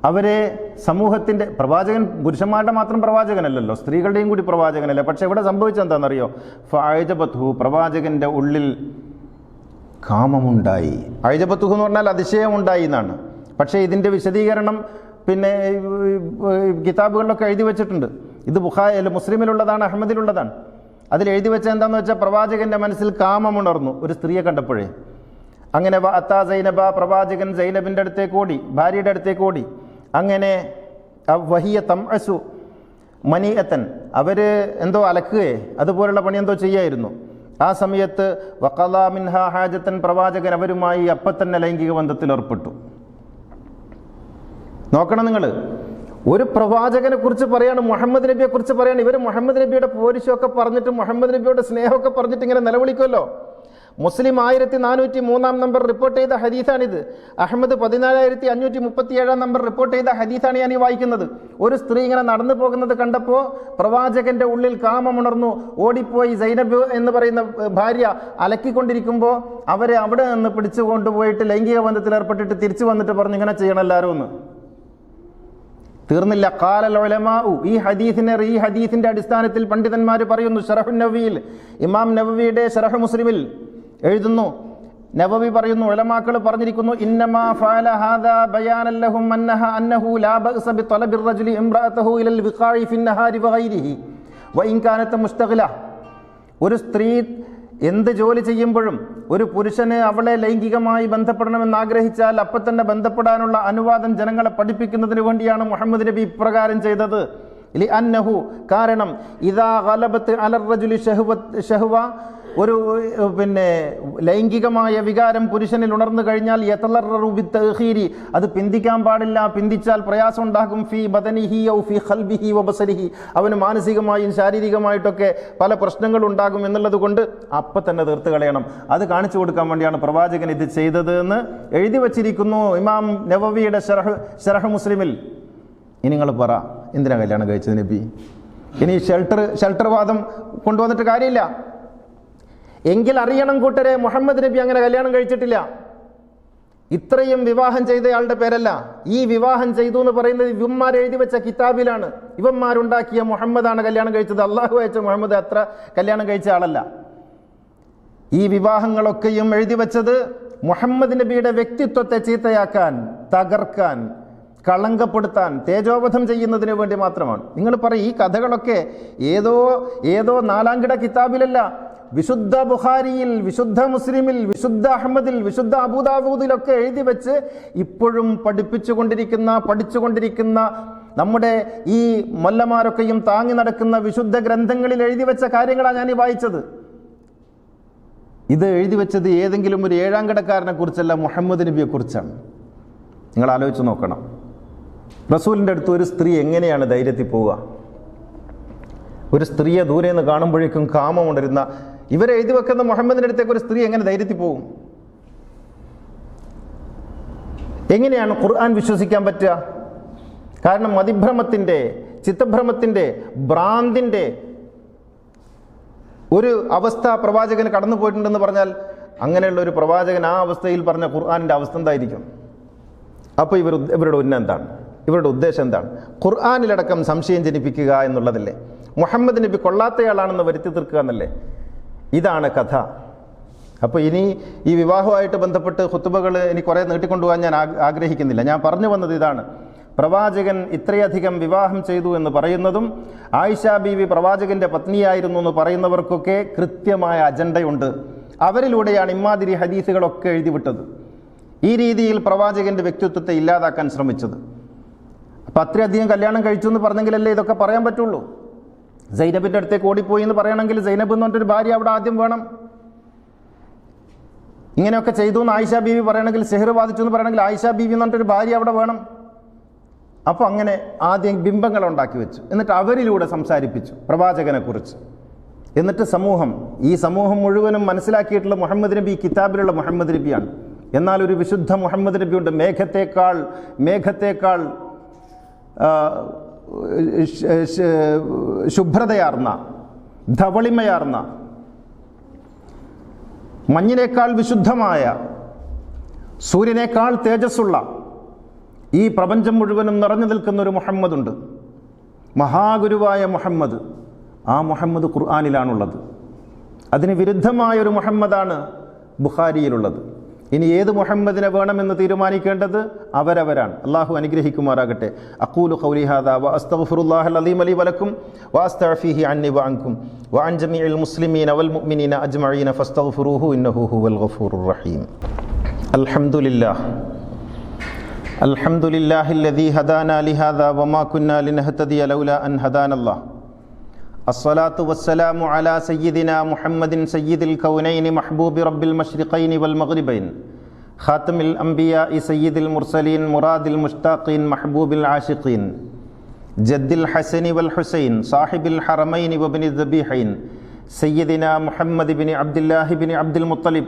അവരെ സമൂഹത്തിൻ്റെ, പ്രവാചകൻ പുരുഷന്മാരുടെ മാത്രം പ്രവാചകനല്ലല്ലോ, സ്ത്രീകളുടെയും കൂടി പ്രവാചകനല്ലേ. പക്ഷെ ഇവിടെ സംഭവിച്ചെന്താണെന്നറിയോ? ഫഅജബത്ഹു, പ്രവാചകന്റെ ഉള്ളിൽ കാമമുണ്ടായി. അയജബത്തുഹു എന്ന് പറഞ്ഞാൽ അതിശയമുണ്ടായി എന്നാണ്. പക്ഷേ ഇതിൻ്റെ വിശദീകരണം കിതാബുകളിലൊക്കെ എഴുതി വെച്ചിട്ടുണ്ട്. ഇത് മുസ്ലിമിലുള്ളതാണ്, അഹമ്മദിലുള്ളതാണ്. അതിൽ എഴുതി വെച്ച എന്താണെന്ന് വെച്ചാൽ, പ്രവാചകന്റെ മനസ്സിൽ കാമമുണർന്നു ഒരു സ്ത്രീയെ കണ്ടപ്പോഴേ. അങ്ങനെ അത്താ സൈനബ, പ്രവാചകൻ സൈനബിൻ്റെ അടുത്തേക്ക് ഓടി, ഭാര്യയുടെ അടുത്തേക്ക് ഓടി. അങ്ങനെ വഹിയ തംഅസു മനിഅത്തൻ, അവര് എന്തോ അലക്കുകയെ അതുപോലുള്ള പണി എന്തോ ചെയ്യായിരുന്നു. ആ സമയത്ത് വഖളാ മിൻഹാ ഹാജത്തൻ, പ്രവാചകൻ അവരുമായി അപ്പം തന്നെ ലൈംഗിക ബന്ധത്തിൽ ഏർപ്പെട്ടു. നോക്കണം നിങ്ങൾ, ഒരു പ്രവാചകനെ കുറിച്ച് പറയാണ്, മുഹമ്മദ് നബിയെ കുറിച്ച് പറയാണ്. ഇവർ മുഹമ്മദ് നബിയുടെ പോരിശമൊക്കെ പറഞ്ഞിട്ട്, മുഹമ്മദ് നബിയുടെ സ്നേഹമൊക്കെ പറഞ്ഞിട്ട് ഇങ്ങനെ നിലവിളിക്കുമല്ലോ. മുസ്ലിം 1403 നമ്പർ റിപ്പോർട്ട് ചെയ്ത ഹദീസാണിത്. അഹമ്മദ് 14537 നമ്പർ റിപ്പോർട്ട് ചെയ്ത ഹദീസാണ് ഞാൻ ഈ വായിക്കുന്നത്. ഒരു സ്ത്രീ ഇങ്ങനെ നടന്നു പോകുന്നത് കണ്ടപ്പോൾ പ്രവാചകന്റെ ഉള്ളിൽ കാമമുണർന്നു. ഓടിപ്പോയി സൈനബ് എന്ന് പറയുന്ന ഭാര്യ അലക്കിക്കൊണ്ടിരിക്കുമ്പോൾ അവരെ അവിടെ നിന്ന് പിടിച്ചു കൊണ്ടുപോയിട്ട് ലൈംഗിക ബന്ധത്തിൽ ഏർപ്പെട്ടിട്ട് തിരിച്ചു വന്നിട്ട് പറഞ്ഞു, ഇങ്ങനെ ചെയ്യണം എല്ലാവരും എന്ന്. തീർന്നില്ല. ഖാലൽ ഉലമാഉ, ഈ ഹദീസിന്റെ അടിസ്ഥാനത്തിൽ പണ്ഡിതന്മാർ പറയുന്നു. ശറഹുൻ നവവിയിൽ, ഇമാം നവവിയുടെ ശറഹ് മുസ്ലിമിൽ എഴുതുന്നു, നവവി പറയുന്നു, ഉലമാക്കൾ പറഞ്ഞിരിക്കുന്നു, ഇന്നമാ ഫഅല ഹാദാ ബയാനൻ ലഹും അന്നഹു ലാ ബഅസ ബിത്വലബിർ റജുലി ഇംറഅതഹു ഇലൽ വിഖാഇ ഫിന്നഹാരി വഗൈരിഹി വഇൻ കാനത മുസ്തഖില. ഒരു സ്ത്രീ എന്ത് ജോലി ചെയ്യുമ്പോഴും ഒരു പുരുഷന് അവളെ ലൈംഗികമായി ബന്ധപ്പെടണമെന്ന് ആഗ്രഹിച്ചാൽ അപ്പം തന്നെ ബന്ധപ്പെടാനുള്ള അനുവാദം ജനങ്ങളെ പഠിപ്പിക്കുന്നതിന് വേണ്ടിയാണ് മുഹമ്മദ് നബി ഇപ്രകാരം ചെയ്തത്. ലി അന്നഹു, കാരണം ഇദാ ഗലബത്ത് അലർ റജുലി ശഹ്വ, ഒരു പിന്നെ ലൈംഗികമായ വികാരം പുരുഷനിൽ ഉണർന്നു കഴിഞ്ഞാൽ യതലററു ബിത്തഖീരി, അത് പിന്തിക്കാൻ പാടില്ല, പിന്തിച്ചാൽ പ്രയാസം ഉണ്ടാകും. ഫി ബദനിഹി ഔ ഫി ഖൽബിഹി വബസരിഹി, അവന് മാനസികമായും ശാരീരികമായിട്ടൊക്കെ പല പ്രശ്നങ്ങളും ഉണ്ടാകും എന്നുള്ളത് കൊണ്ട് അപ്പം തന്നെ തീർത്ത് കളയണം. അത് കാണിച്ചു കൊടുക്കാൻ വേണ്ടിയാണ് പ്രവാചകൻ ഇത് ചെയ്തത് എന്ന് എഴുതി വച്ചിരിക്കുന്നു ഇമാം നവവിയുടെ ശറഹ് മുസ്ലിമിൽ. ഇനി നിങ്ങൾ പറ, എന്തിനാ കല്യാണം കഴിച്ചത് നബി? ഇനി ഷെൽട്ടർ വാദം കൊണ്ടുവന്നിട്ട് കാര്യമില്ല. എങ്കിൽ അറിയണം കൂട്ടരെ, മുഹമ്മദ് നബി അങ്ങനെ കല്യാണം കഴിച്ചിട്ടില്ല. ഇത്രയും വിവാഹം ചെയ്തയാളുടെ പേരല്ല. ഈ വിവാഹം ചെയ്തു എന്ന് പറയുന്നത് ഇവന്മാർ എഴുതി വെച്ച കിതാബിലാണ്. ഇവന്മാരുണ്ടാക്കിയ മുഹമ്മദാണ് കല്യാണം കഴിച്ചത്. അള്ളാഹു അയച്ച മുഹമ്മദ് അത്ര കല്യാണം കഴിച്ച ആളല്ല. ഈ വിവാഹങ്ങളൊക്കെയും എഴുതി വെച്ചത് മുഹമ്മദ് നബിയുടെ വ്യക്തിത്വത്തെ ചീത്തയാക്കാൻ, തകർക്കാൻ, കളങ്കപ്പെടുത്താൻ, തേജോവധം ചെയ്യുന്നതിന് വേണ്ടി മാത്രമാണ്. നിങ്ങൾ പറയും, ഈ കഥകളൊക്കെ ഏതോ നാലാംകിട കിതാബിലല്ല, വിശുദ്ധ ബുഖാരിയിൽ, വിശുദ്ധ മുസ്ലിമിൽ, വിശുദ്ധ അഹമ്മദിൽ, വിശുദ്ധ അബൂദാവൂദിലൊക്കെ എഴുതി വെച്ച് ഇപ്പോഴും പഠിച്ചുകൊണ്ടിരിക്കുന്ന നമ്മുടെ ഈ മൊല്ലമാരൊക്കെയും താങ്ങി നടക്കുന്ന വിശുദ്ധ ഗ്രന്ഥങ്ങളിൽ എഴുതി വെച്ച കാര്യങ്ങളാണ് ഞാൻ ഈ വായിച്ചത്. ഇത് എഴുതി വെച്ചത് ഏതെങ്കിലും ഒരു ഏഴാം കിടക്കാരനെ കുറിച്ചല്ല, മുഹമ്മദ് നബിയെ കുറിച്ചാണ്. നിങ്ങൾ ആലോചിച്ച് നോക്കണം. റസൂലിൻ്റെ അടുത്ത് ഒരു സ്ത്രീ എങ്ങനെയാണ് ധൈര്യത്തിൽ പോവുക? ഒരു സ്ത്രീയെ ദൂരെ നിന്ന് കാണുമ്പോഴേക്കും കാമം ഉണരുന്ന ഇവരെഴുതി വെക്കുന്ന മുഹമ്മദിൻ്റെ അടുത്തേക്ക് ഒരു സ്ത്രീ എങ്ങനെ ധൈര്യത്തിൽ പോകും? എങ്ങനെയാണ് ഖുർആൻ വിശ്വസിക്കാൻ പറ്റുക? കാരണം മതിഭ്രമത്തിൻ്റെ, ചിത്തഭ്രമത്തിൻ്റെ, ഭ്രാന്തിൻ്റെ ഒരു അവസ്ഥ പ്രവാചകന് കടന്നു പോയിട്ടുണ്ടെന്ന് പറഞ്ഞാൽ, അങ്ങനെയുള്ള ഒരു പ്രവാചകൻ ആ അവസ്ഥയിൽ പറഞ്ഞ ഖുർആനിൻ്റെ അവസ്ഥ എന്തായിരിക്കും? അപ്പോൾ ഇവരുടെ ഉന്നം എന്താണ്? ഇവരുടെ ഉദ്ദേശം എന്താണ്? ഖുർആനിലടക്കം സംശയം ജനിപ്പിക്കുക എന്നുള്ളതല്ലേ? മുഹമ്മദ് നബി കൊള്ളാത്തയാളാണെന്ന് വരുത്തി തീർക്കുക എന്നല്ലേ? ഇതാണ് കഥ. അപ്പോൾ ഇനി ഈ വിവാഹവുമായിട്ട് ബന്ധപ്പെട്ട് ഖുത്ബകൾ ഇനി കുറേ നീട്ടിക്കൊണ്ടുപോകാൻ ഞാൻ ആഗ്രഹിക്കുന്നില്ല. ഞാൻ പറഞ്ഞു വന്നത് ഇതാണ്. പ്രവാചകൻ ഇത്രയധികം വിവാഹം ചെയ്തു എന്ന് പറയുന്നതും ആയിഷ ബീവി പ്രവാചകന്റെ പത്നിയായിരുന്നു എന്ന് പറയുന്നവർക്കൊക്കെ കൃത്യമായ അജണ്ടയുണ്ട്. അവരിലൂടെയാണ് ഇമ്മാതിരി ഹദീസുകളൊക്കെ എഴുതിവിട്ടത്. ഈ രീതിയിൽ പ്രവാചകന്റെ വ്യക്തിത്വത്തെ ഇല്ലാതാക്കാൻ ശ്രമിച്ചത്. അപ്പം അത്രയധികം കല്യാണം കഴിച്ചു എന്ന് പറഞ്ഞെങ്കിലല്ലേ ഇതൊക്കെ പറയാൻ പറ്റുള്ളൂ. സൈനബിൻ്റെ അടുത്തേക്ക് ഓടിപ്പോയി എന്ന് പറയണമെങ്കിൽ സൈനബ് എന്ന് പറഞ്ഞൊരു ഭാര്യ അവിടെ ആദ്യം വേണം. ഇങ്ങനെയൊക്കെ ചെയ്തു എന്ന് ആയിഷ ബീവി പറയണമെങ്കിൽ, സെഹർ ബാധിച്ചു എന്ന് പറയണമെങ്കിൽ ആയിഷ ബീവി എന്ന് പറഞ്ഞൊരു ഭാര്യ അവിടെ വേണം. അപ്പോൾ അങ്ങനെ ആദ്യം ബിംബങ്ങൾ ഉണ്ടാക്കി വെച്ചു. എന്നിട്ട് അവരിലൂടെ സംസാരിപ്പിച്ചു പ്രവാചകനെ കുറിച്ച്. എന്നിട്ട് ഈ സമൂഹം മുഴുവനും മനസ്സിലാക്കിയിട്ടുള്ള മുഹമ്മദ് നബി കിതാബിലുള്ള മുഹമ്മദ് നബിയാണ്. എന്നാൽ ഒരു വിശുദ്ധ മുഹമ്മദ് നബിയുണ്ട്, മേഘത്തേക്കാൾ ശുഭ്രതയാർന്ന, ധവളിമയാർന്ന, മഞ്ഞിനേക്കാൾ വിശുദ്ധമായ, സൂര്യനേക്കാൾ തേജസ്സുള്ള, ഈ പ്രപഞ്ചം മുഴുവനും നിറഞ്ഞു നിൽക്കുന്ന ഒരു മുഹമ്മദുണ്ട്, മഹാഗുരുവായ മുഹമ്മദ്. ആ മുഹമ്മദ് ഖുർആനിലാണുള്ളത്. അതിന് വിരുദ്ധമായ ഒരു മുഹമ്മദാണ് ബുഖാരിയിലുള്ളത്. ഇനി ഏത് മുഹമ്മദിനെ വേണമെന്ന് തീരുമാനിക്കേണ്ടത് അവരവരാണ്. അള്ളാഹു അനുഗ്രഹിക്കുമാറാകട്ടെ. അഖൂലു ഖൗലി ഹാദാ വ അസ്തഗ്ഫിറുല്ലാഹൽ അലീം ലി വലക്കും വ അസ്തഗ്ഫിഹി അന്നി വ അൻകും വ അൻ ജമീഇൽ മുസ്ലിമീന വൽ മുഅ്മിനീന അജ്മഈന ഫസ്തഗ്ഫിറൂഹു ഇന്നഹു ഹുവൽ ഗഫൂറുർ റഹീം. അൽഹംദുലില്ലാഹില്ലദീ ഹദാനാ ലിഹാദാ വമാ കുന്നാ ലിനഹ്തദിയ ലൗലാ അൻ ഹദാനല്ലാഹ്. الصلاة والسلام على سيدنا محمد سيد الكونين محبوب رب المشرقين والمغربين خاتم الأنبياء سيد المرسلين مراد المشتاقين محبوب العاشقين جد الحسن والحسين صاحب الحرمين وابن الذبيحين سيدنا محمد بن عبد الله بن عبد المطلب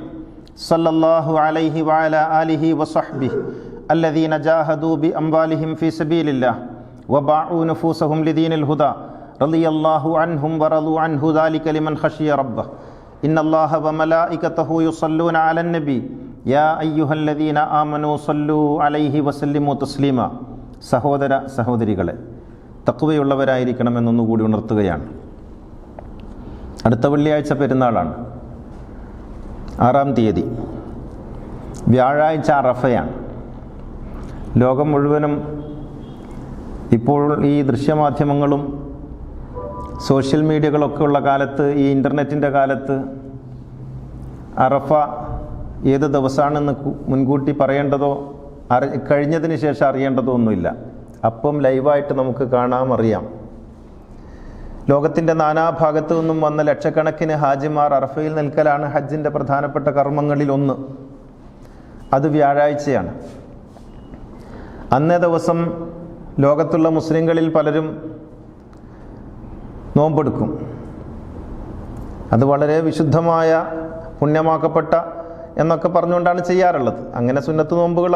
صلى الله عليه وعلى آله وصحبه الذين جاهدوا بأموالهم في سبيل الله وباعوا نفوسهم لدين الهدى رضي الله عنهم ورضوا عنه ذلك لمن خشي ربه إن الله وملائكته يصلون على النبي يا أيها الذين آمنوا صلوا عليه وسلموا تسليما. സഹോദരികളെ, തഖ്വയുള്ളവരായിരിക്കണമെന്നൊന്നുകൂടി ഉണർത്തുകയാണ്. അടുത്ത വെള്ളിയാഴ്ച പെരുന്നാളാണ്, 6-ാം തീയതി, വ്യാഴാഴ്ച അറഫയാണ്. ലോകം മുഴുവനും ഇപ്പോൾ ഈ ദൃശ്യമാധ്യമങ്ങളും സോഷ്യൽ മീഡിയകളൊക്കെ ഉള്ള കാലത്ത്, ഈ ഇൻ്റർനെറ്റിൻ്റെ കാലത്ത്, അറഫ ഏത് ദിവസമാണെന്ന് മുൻകൂട്ടി പറയേണ്ടതോ കഴിഞ്ഞതിന് ശേഷം അറിയേണ്ടതോ ഒന്നുമില്ല. അപ്പം ലൈവായിട്ട് നമുക്ക് കാണാം, അറിയാം. ലോകത്തിൻ്റെ നാനാഭാഗത്തു നിന്നും വന്ന ലക്ഷക്കണക്കിന് ഹാജിമാർ അറഫയിൽ നിൽക്കലാണ് ഹജ്ജിൻ്റെ പ്രധാനപ്പെട്ട കർമ്മങ്ങളിലൊന്ന്. അത് വ്യാഴാഴ്ചയാണ്. അന്നേ ദിവസം ലോകത്തുള്ള മുസ്ലിങ്ങളിൽ പലരും നോമ്പെടുക്കും. അത് വളരെ വിശുദ്ധമായ പുണ്യമാക്കപ്പെട്ട എന്നൊക്കെ പറഞ്ഞുകൊണ്ടാണ് ചെയ്യാറുള്ളത്. അങ്ങനെ സുന്നത്ത് നോമ്പുകൾ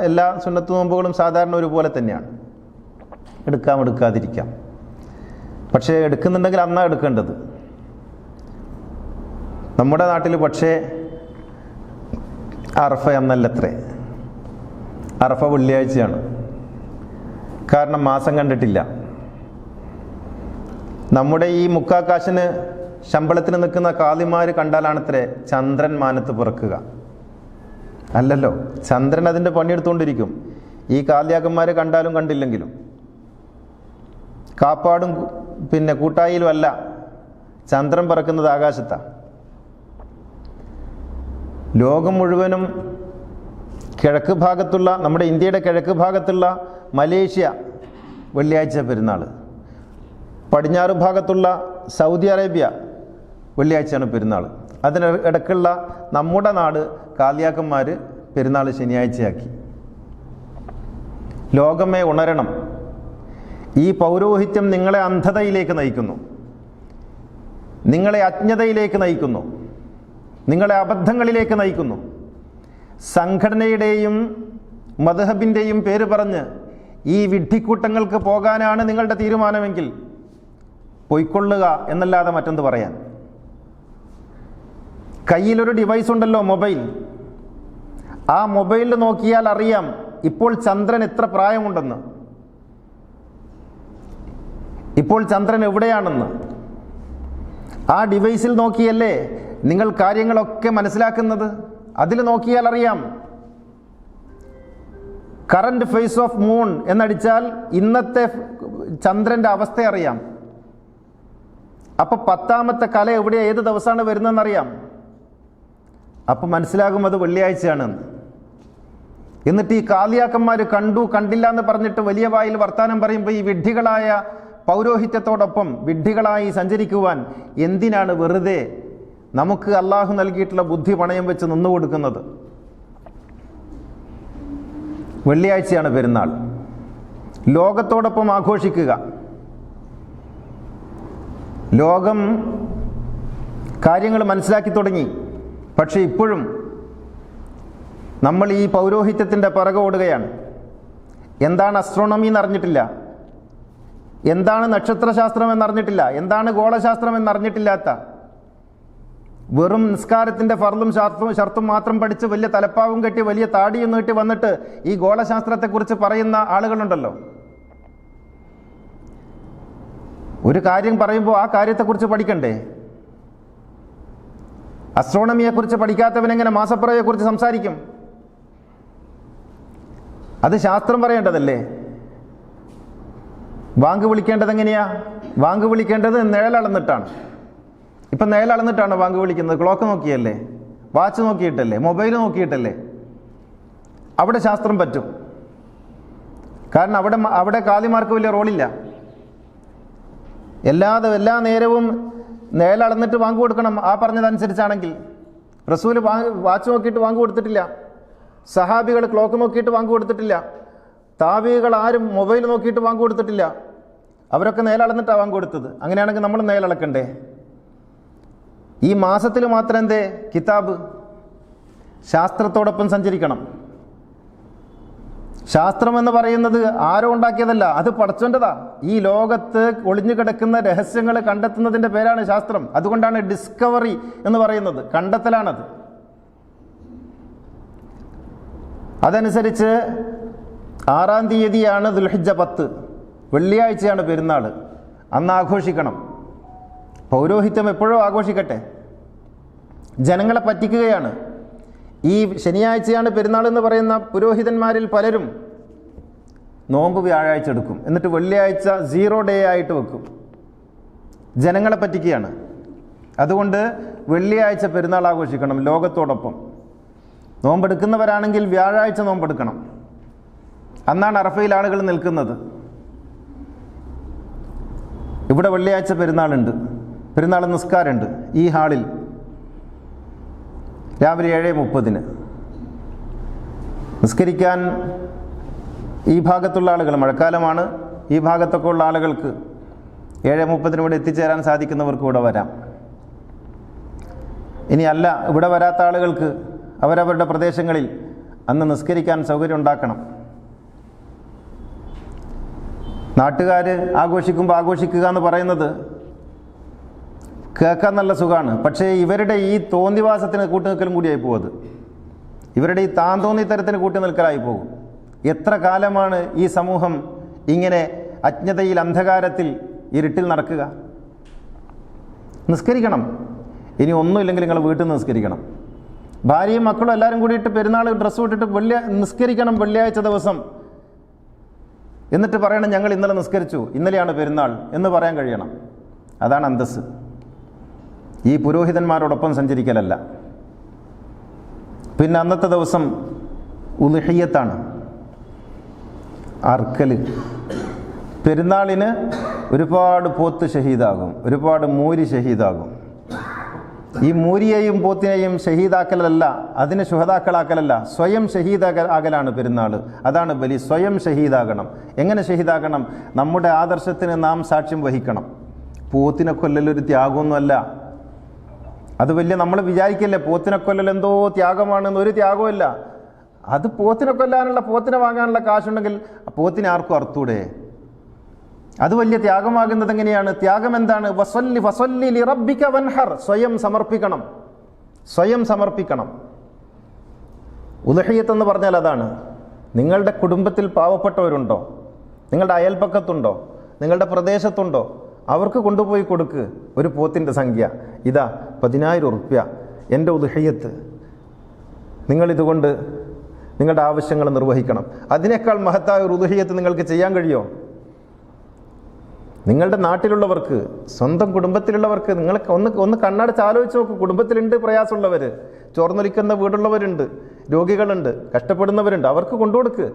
എല്ലാ സുന്നത്ത് നോമ്പുകളും സാധാരണ ഒരുപോലെ തന്നെയാണ്. എടുക്കാതിരിക്കാം. പക്ഷേ എടുക്കുന്നുണ്ടെങ്കിൽ അന്നാ എടുക്കേണ്ടത്. നമ്മുടെ നാട്ടിൽ പക്ഷേ അറഫ എന്നല്ലത്രേ, അറഫ വെള്ളിയാഴ്ചയാണ്. കാരണം മാസം കണ്ടിട്ടില്ല. നമ്മുടെ ഈ മുക്കാക്കാശിന് ശമ്പളത്തിന് നിൽക്കുന്ന കാളിമാർ കണ്ടാലാണത്രേ ചന്ദ്രൻ മാനത്ത് പിറക്കുക. അല്ലല്ലോ, ചന്ദ്രൻ അതിൻ്റെ പണിയെടുത്തുകൊണ്ടിരിക്കും. ഈ കാളിയാക്കന്മാരെ കണ്ടാലും കണ്ടില്ലെങ്കിലും. കാപ്പാടും പിന്നെ കൂട്ടായിലും അല്ല, ചന്ദ്രൻ പറക്കുന്നത് ആകാശത്താണ്. ലോകം മുഴുവനും കിഴക്ക് ഭാഗത്തുള്ള, നമ്മുടെ ഇന്ത്യയുടെ കിഴക്ക് ഭാഗത്തുള്ള മലേഷ്യ വെള്ളിയാഴ്ച പെരുന്നാൾ, പടിഞ്ഞാറ് ഭാഗത്തുള്ള സൗദി അറേബ്യ വെള്ളിയാഴ്ചയാണ് പെരുന്നാൾ. അതിനിടക്കുള്ള നമ്മുടെ നാട് കാളിയാക്കന്മാർ പെരുന്നാൾ ശനിയാഴ്ചയാക്കി. ലോകമേ ഉണരണം. ഈ പൗരോഹിത്യം നിങ്ങളെ അന്ധതയിലേക്ക് നയിക്കുന്നു, നിങ്ങളെ അജ്ഞതയിലേക്ക് നയിക്കുന്നു, നിങ്ങളെ അബദ്ധങ്ങളിലേക്ക് നയിക്കുന്നു. സംഘടനയുടെയും മദ്ഹബിൻ്റെയും പേര് പറഞ്ഞ് ഈ വിഡ്ഢിക്കൂട്ടങ്ങൾക്ക് പോകാനാണ് നിങ്ങളുടെ തീരുമാനമെങ്കിൽ പൊയ്ക്കൊള്ളുക എന്നല്ലാതെ മറ്റെന്ത് പറയാൻ. കയ്യിലൊരു ഡിവൈസ് ഉണ്ടല്ലോ, മൊബൈൽ. ആ മൊബൈലിൽ നോക്കിയാൽ അറിയാം ഇപ്പോൾ ചന്ദ്രൻ എത്ര പ്രായമുണ്ടെന്ന്, ഇപ്പോൾ ചന്ദ്രൻ എവിടെയാണെന്ന്. ആ ഡിവൈസിൽ നോക്കിയല്ലേ നിങ്ങൾ കാര്യങ്ങളൊക്കെ മനസ്സിലാക്കുന്നത്. അതിൽ നോക്കിയാൽ അറിയാം. കറന്റ് ഫേസ് ഓഫ് മൂൺ എന്നടിച്ചാൽ ഇന്നത്തെ ചന്ദ്രൻ്റെ അവസ്ഥ അറിയാം. അപ്പം 10ാമത്തെ കല എവിടെ ഏത് ദിവസമാണ് വരുന്നതെന്നറിയാം. അപ്പം മനസ്സിലാകും അത് വെള്ളിയാഴ്ചയാണെന്ന്. എന്നിട്ട് ഈ കാളിയാക്കന്മാർ കണ്ടു കണ്ടില്ല എന്ന് പറഞ്ഞിട്ട് വലിയ വായിൽ വർത്താനം പറയുമ്പോൾ ഈ വിഡ്ഢികളായ പൗരോഹിത്യത്തോടൊപ്പം വിഡ്ഢികളായി സഞ്ചരിക്കുവാൻ എന്തിനാണ് വെറുതെ നമുക്ക് അള്ളാഹു നൽകിയിട്ടുള്ള ബുദ്ധി പണയം വെച്ച് നിന്നു കൊടുക്കുന്നത്? വെള്ളിയാഴ്ചയാണ് പെരുന്നാൾ. ലോകത്തോടൊപ്പം ആഘോഷിക്കുക. ലോകം കാര്യങ്ങൾ മനസ്സിലാക്കി തുടങ്ങി. പക്ഷെ ഇപ്പോഴും നമ്മൾ ഈ പൗരോഹിത്യത്തിൻ്റെ പിറകെ ഓടുകയാണ്. എന്താണ് അസ്ട്രോണമി എന്നറിഞ്ഞിട്ടില്ല, എന്താണ് നക്ഷത്രശാസ്ത്രം എന്നറിഞ്ഞിട്ടില്ല, എന്താണ് ഗോളശാസ്ത്രം എന്നറിഞ്ഞിട്ടില്ലാത്ത, വെറും നിസ്കാരത്തിൻ്റെ ഫർളും ഷർത്തും മാത്രം പഠിച്ച് വലിയ തലപ്പാവും കെട്ടി വലിയ താടിയും നീട്ടി വന്നിട്ട് ഈ ഗോളശാസ്ത്രത്തെക്കുറിച്ച് പറയുന്ന ആളുകളുണ്ടല്ലോ. ഒരു കാര്യം പറയുമ്പോൾ ആ കാര്യത്തെക്കുറിച്ച് പഠിക്കണ്ടേ? അസ്ട്രോണമിയെക്കുറിച്ച് പഠിക്കാത്തവനെങ്ങനെ മാസപ്പിറവിയെക്കുറിച്ച് സംസാരിക്കും? അത് ശാസ്ത്രം പറയേണ്ടതല്ലേ? വാങ്ക് വിളിക്കേണ്ടത് എങ്ങനെയാ? വാങ്ക് വിളിക്കേണ്ടത് നിഴലളന്നിട്ടാണ്. ഇപ്പം നിഴലളന്നിട്ടാണ് വാങ്ക് വിളിക്കുന്നത്. ക്ലോക്ക് നോക്കിയല്ലേ, വാച്ച് നോക്കിയിട്ടല്ലേ, മൊബൈൽ നോക്കിയിട്ടല്ലേ? അവിടെ ശാസ്ത്രം പറ്റും. കാരണം അവിടെ കാളിമാർക്ക് വലിയ റോളില്ല. എല്ലാ നേരവും നിഴലളന്നിട്ട് വാങ്ക് കൊടുക്കണം. ആ പറഞ്ഞതനുസരിച്ചാണെങ്കിൽ റസൂല് വാച്ച് നോക്കിയിട്ട് വാങ്ക് കൊടുത്തിട്ടില്ല. സഹാബികൾ ക്ലോക്ക് നോക്കിയിട്ട് വാങ്ക് കൊടുത്തിട്ടില്ല. താബികൾ ആരും മൊബൈൽ നോക്കിയിട്ട് വാങ്ക് കൊടുത്തിട്ടില്ല. അവരൊക്കെ നിഴലളന്നിട്ടാണ് വാങ്ക് കൊടുത്തത്. അങ്ങനെയാണെങ്കിൽ നമ്മൾ നിഴലളക്കണ്ടേ? ഈ മാസത്തിൽ മാത്രം എന്തേ കിതാബ്? ശാസ്ത്രത്തോടൊപ്പം സഞ്ചരിക്കണം. ശാസ്ത്രം എന്ന് പറയുന്നത് ആരോ ഉണ്ടാക്കിയതല്ല, അത് പടച്ചോൻ്റെതാ. ഈ ലോകത്ത് ഒളിഞ്ഞു കിടക്കുന്ന രഹസ്യങ്ങൾ കണ്ടെത്തുന്നതിൻ്റെ പേരാണ് ശാസ്ത്രം. അതുകൊണ്ടാണ് ഡിസ്കവറി എന്ന് പറയുന്നത്. കണ്ടെത്തലാണത്. അതനുസരിച്ച് 6-ാം തീയതിയാണ് ദുൽഹിജ്ജ 10, വെള്ളിയാഴ്ചയാണ് പെരുന്നാൾ. അന്ന് ആഘോഷിക്കണം. പൗരോഹിത്യം എപ്പോഴും ആഘോഷിക്കട്ടെ. ജനങ്ങളെ പറ്റിക്കുകയാണ്. ഈ ശനിയാഴ്ചയാണ് പെരുന്നാൾ എന്ന് പറയുന്ന പുരോഹിതന്മാരിൽ പലരും നോമ്പ് വ്യാഴാഴ്ച എടുക്കും. എന്നിട്ട് വെള്ളിയാഴ്ച 0 ഡേ ആയിട്ട് വെക്കും. ജനങ്ങളെ പറ്റിക്കുകയാണ്. അതുകൊണ്ട് വെള്ളിയാഴ്ച പെരുന്നാൾ ആഘോഷിക്കണം ലോകത്തോടൊപ്പം. നോമ്പെടുക്കുന്നവരാണെങ്കിൽ വ്യാഴാഴ്ച നോമ്പെടുക്കണം. അന്നാണ് അറഫയിൽ ആളുകൾ നിൽക്കുന്നത്. ഇവിടെ വെള്ളിയാഴ്ച പെരുന്നാളുണ്ട്, പെരുന്നാൾ നിസ്കാരമുണ്ട്. ഈ ഹാളിൽ രാവിലെ 7:30 നിസ്കരിക്കാൻ ഈ ഭാഗത്തുള്ള ആളുകൾ, മഴക്കാലമാണ്, ഈ ഭാഗത്തൊക്കെ ഉള്ള ആളുകൾക്ക് 7:30 ഇവിടെ എത്തിച്ചേരാൻ സാധിക്കുന്നവർക്ക് ഇവിടെ വരാം. ഇനി അല്ല, ഇവിടെ വരാത്ത ആളുകൾക്ക് അവരവരുടെ പ്രദേശങ്ങളിൽ അന്ന് നിസ്കരിക്കാൻ സൗകര്യം ഉണ്ടാക്കണം. നാട്ടുകാർ ആഘോഷിക്കുമ്പോൾ ആഘോഷിക്കുക എന്ന് പറയുന്നത് കേൾക്കാൻ നല്ല സുഖമാണ്. പക്ഷേ ഇവരുടെ ഈ തോന്നിവാസത്തിന് കൂട്ടുനിൽക്കലും കൂടിയായി പോകും. അത് ഇവരുടെ ഈ തോന്നി തരത്തിന് കൂട്ടുനിൽക്കലായി പോകും. എത്ര കാലമാണ് ഈ സമൂഹം ഇങ്ങനെ അജ്ഞതയിൽ, അന്ധകാരത്തിൽ, ഇരുട്ടിൽ നടക്കുക? നിസ്കരിക്കണം. ഇനി ഒന്നുമില്ലെങ്കിൽ നിങ്ങൾ വീട്ടിൽ നിന്ന് നിസ്കരിക്കണം. ഭാര്യയും മക്കളും എല്ലാവരും കൂടിയിട്ട് പെരുന്നാൾ ഡ്രസ്സ് ഇട്ടിട്ട് നിസ്കരിക്കണം വെള്ളിയാഴ്ച ദിവസം. എന്നിട്ട് പറയണം ഞങ്ങൾ ഇന്നലെ നിസ്കരിച്ചു, ഇന്നലെയാണ് പെരുന്നാൾ എന്ന് പറയാൻ കഴിയണം. അതാണ് അന്തസ്സ്. ഈ പുരോഹിതന്മാരോടൊപ്പം സഞ്ചരിക്കലല്ല. പിന്നെ അന്നത്തെ ദിവസം ഉളുഹിയ്യത്താണ്, അർക്കൽ. പെരുന്നാളിന് ഒരുപാട് പോത്ത് ഷഹീദാകും, ഒരുപാട് മൂരി ഷഹീദാകും. ഈ മൂരിയെയും പോത്തിനെയും ഷഹീദാക്കലല്ല, അതിനെ ശുഹദാക്കളാക്കലല്ല, സ്വയം ഷഹീദാകലാണ് പെരുന്നാൾ. അതാണ് ബലി. സ്വയം ഷഹീദാകണം. എങ്ങനെ ഷഹീദാകണം? നമ്മുടെ ആദർശത്തിന് നാം സാക്ഷ്യം വഹിക്കണം. പോത്തിനെ കൊല്ലലൊരു ത്യാഗമൊന്നുമല്ല. അത് വലിയ നമ്മൾ വിചാരിക്കല്ലേ പോത്തിനെ കൊല്ലൽ എന്തോ ത്യാഗമാണെന്ന്. ഒരു ത്യാഗവുമില്ല. അത് പോത്തിനെ കൊല്ലാനുള്ള, പോത്തിനെ വാങ്ങാനുള്ള കാശുണ്ടെങ്കിൽ പോത്തിനെ ആർക്കും അറുത്തൂടെ? അത് വലിയ ത്യാഗമാകുന്നത് എങ്ങനെയാണ്? ത്യാഗം എന്താണ്? ഫസല്ലി ലിറബ്ബിക വൻഹർ. സ്വയം സമർപ്പിക്കണം, സ്വയം സമർപ്പിക്കണം. ഉദ്ഹിയ്യത്ത് എന്ന് പറഞ്ഞാൽ അതാണ്. നിങ്ങളുടെ കുടുംബത്തിൽ പാവപ്പെട്ടവരുണ്ടോ? നിങ്ങളുടെ അയൽപ്പക്കത്തുണ്ടോ? നിങ്ങളുടെ പ്രദേശത്തുണ്ടോ? അവർക്ക് കൊണ്ടുപോയി കൊടുക്ക് ഒരു പോത്തിൻ്റെ സംഖ്യ. ഇതാ 10,000 ഉറുപ്യ എൻ്റെ ഉദ്ഹിയ്യത്ത്. നിങ്ങളിതുകൊണ്ട് നിങ്ങളുടെ ആവശ്യങ്ങൾ നിർവഹിക്കണം. അതിനേക്കാൾ മഹത്തായ ഒരു ഉദ്ഹിയ്യത്ത് നിങ്ങൾക്ക് ചെയ്യാൻ കഴിയുമോ? നിങ്ങളുടെ നാട്ടിലുള്ളവർക്ക്, സ്വന്തം കുടുംബത്തിലുള്ളവർക്ക് നിങ്ങൾക്ക് ഒന്ന് കണ്ണടച്ച് ആലോചിച്ച് നോക്ക്. കുടുംബത്തിലുണ്ട് പ്രയാസമുള്ളവർ, ചോർന്നൊലിക്കുന്ന വീടുള്ളവരുണ്ട്, രോഗികളുണ്ട്, കഷ്ടപ്പെടുന്നവരുണ്ട്. അവർക്ക് കൊണ്ടുകൊടുക്ക്.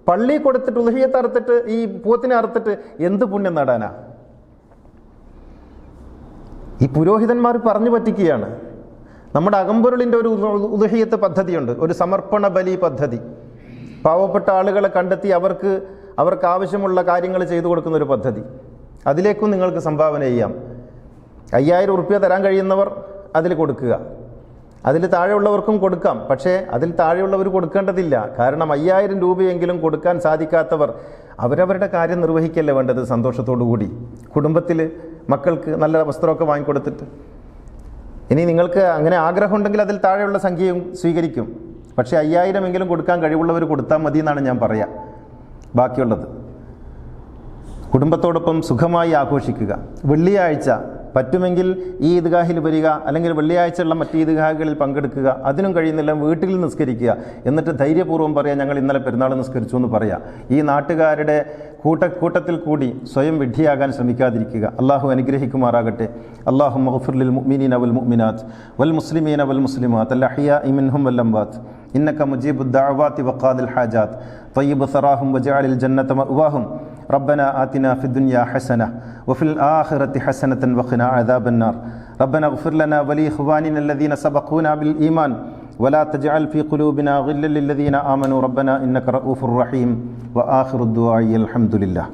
പള്ളി കൊടുത്തിട്ട് ഉദ്ഹിയ്യത്ത് അറുത്തിട്ട്, ഈ പോത്തിനെ അറുത്തിട്ട് എന്ത് പുണ്യം നേടാനാ? ഈ പുരോഹിതന്മാർ പറഞ്ഞു പറ്റിക്കുകയാണ്. നമ്മുടെ അകമ്പൊരുളിൻ്റെ ഒരു ഉദ്ഹിയ്യത്ത് പദ്ധതിയുണ്ട്, ഒരു സമർപ്പണ ബലി പദ്ധതി. പാവപ്പെട്ട ആളുകളെ കണ്ടെത്തി അവർക്ക് ആവശ്യമുള്ള കാര്യങ്ങൾ ചെയ്തു കൊടുക്കുന്ന ഒരു പദ്ധതി. അതിലേക്കും നിങ്ങൾക്ക് സംഭാവന ചെയ്യാം. 5,000 ഉറുപ്യ തരാൻ കഴിയുന്നവർ അതിൽ കൊടുക്കുക. അതിൽ താഴെയുള്ളവർക്കും കൊടുക്കാം. പക്ഷേ അതിൽ താഴെയുള്ളവർ കൊടുക്കേണ്ടതില്ല. കാരണം 5,000 രൂപയെങ്കിലും കൊടുക്കാൻ സാധിക്കാത്തവർ അവരവരുടെ കാര്യം നിർവഹിക്കല്ലേ വേണ്ടത്, സന്തോഷത്തോടു കൂടി. കുടുംബത്തിൽ മക്കൾക്ക് നല്ല വസ്ത്രമൊക്കെ വാങ്ങിക്കൊടുത്തിട്ട്. ഇനി നിങ്ങൾക്ക് അങ്ങനെ ആഗ്രഹമുണ്ടെങ്കിൽ അതിൽ താഴെയുള്ള സംഖ്യയും സ്വീകരിക്കും. പക്ഷേ 5,000 എങ്കിലും കൊടുക്കാൻ കഴിവുള്ളവർ കൊടുത്താൽ മതി എന്നാണ് ഞാൻ പറയാം. ബാക്കിയുള്ളത് കുടുംബത്തോടൊപ്പം സുഖമായി ആഘോഷിക്കുക. വെള്ളിയാഴ്ച പറ്റുമെങ്കിൽ ഈ ഈദ്ഗാഹിൽ വരിക, അല്ലെങ്കിൽ വെള്ളിയാഴ്ചയുള്ള മറ്റ് ഈദ്ഗാഹുകളിൽ പങ്കെടുക്കുക. അതിനും കഴിയുന്നില്ല വീട്ടിൽ നിസ്കരിക്കുക. എന്നിട്ട് ധൈര്യപൂർവ്വം പറയാം ഞങ്ങൾ ഇന്നലെ പെരുന്നാൾ നിസ്കരിച്ചു എന്ന് പറയാം. ഈ നാട്ടുകാരുടെ കൂട്ടത്തിൽ കൂടി സ്വയം വിഡ്ഢിയാകാൻ ശ്രമിക്കാതിരിക്കുക. അള്ളാഹു അനുഗ്രഹിക്കുമാറാകട്ടെ. അല്ലാഹുമ്മ ഗ്ഫിർ ലിൽ മുഅ്മിനീന വൽ മുഅ്മിനാത്ത് വൽ മുസ്ലിമീന വൽ മുസ്ലിമാത്ത് അൽ അഹ്യാഇ മിൻഹും വൽ അംവാത്ത് ഇന്നക മുജീബുദ് ദഅവാതി വഖാദിൽ ഹാജാത്ത് طيب ثراهم وجعل الجنة مأواهم ربنا آتنا في الدنيا حسنة وفي الآخرة حسنة وقنا عذاب النار ربنا اغفر لنا ولإخواننا الذين سبقونا بالإيمان ولا تجعل في قلوبنا غلا للذين آمنوا ربنا إنك رؤوف رحيم وآخر الدعاء الحمد لله.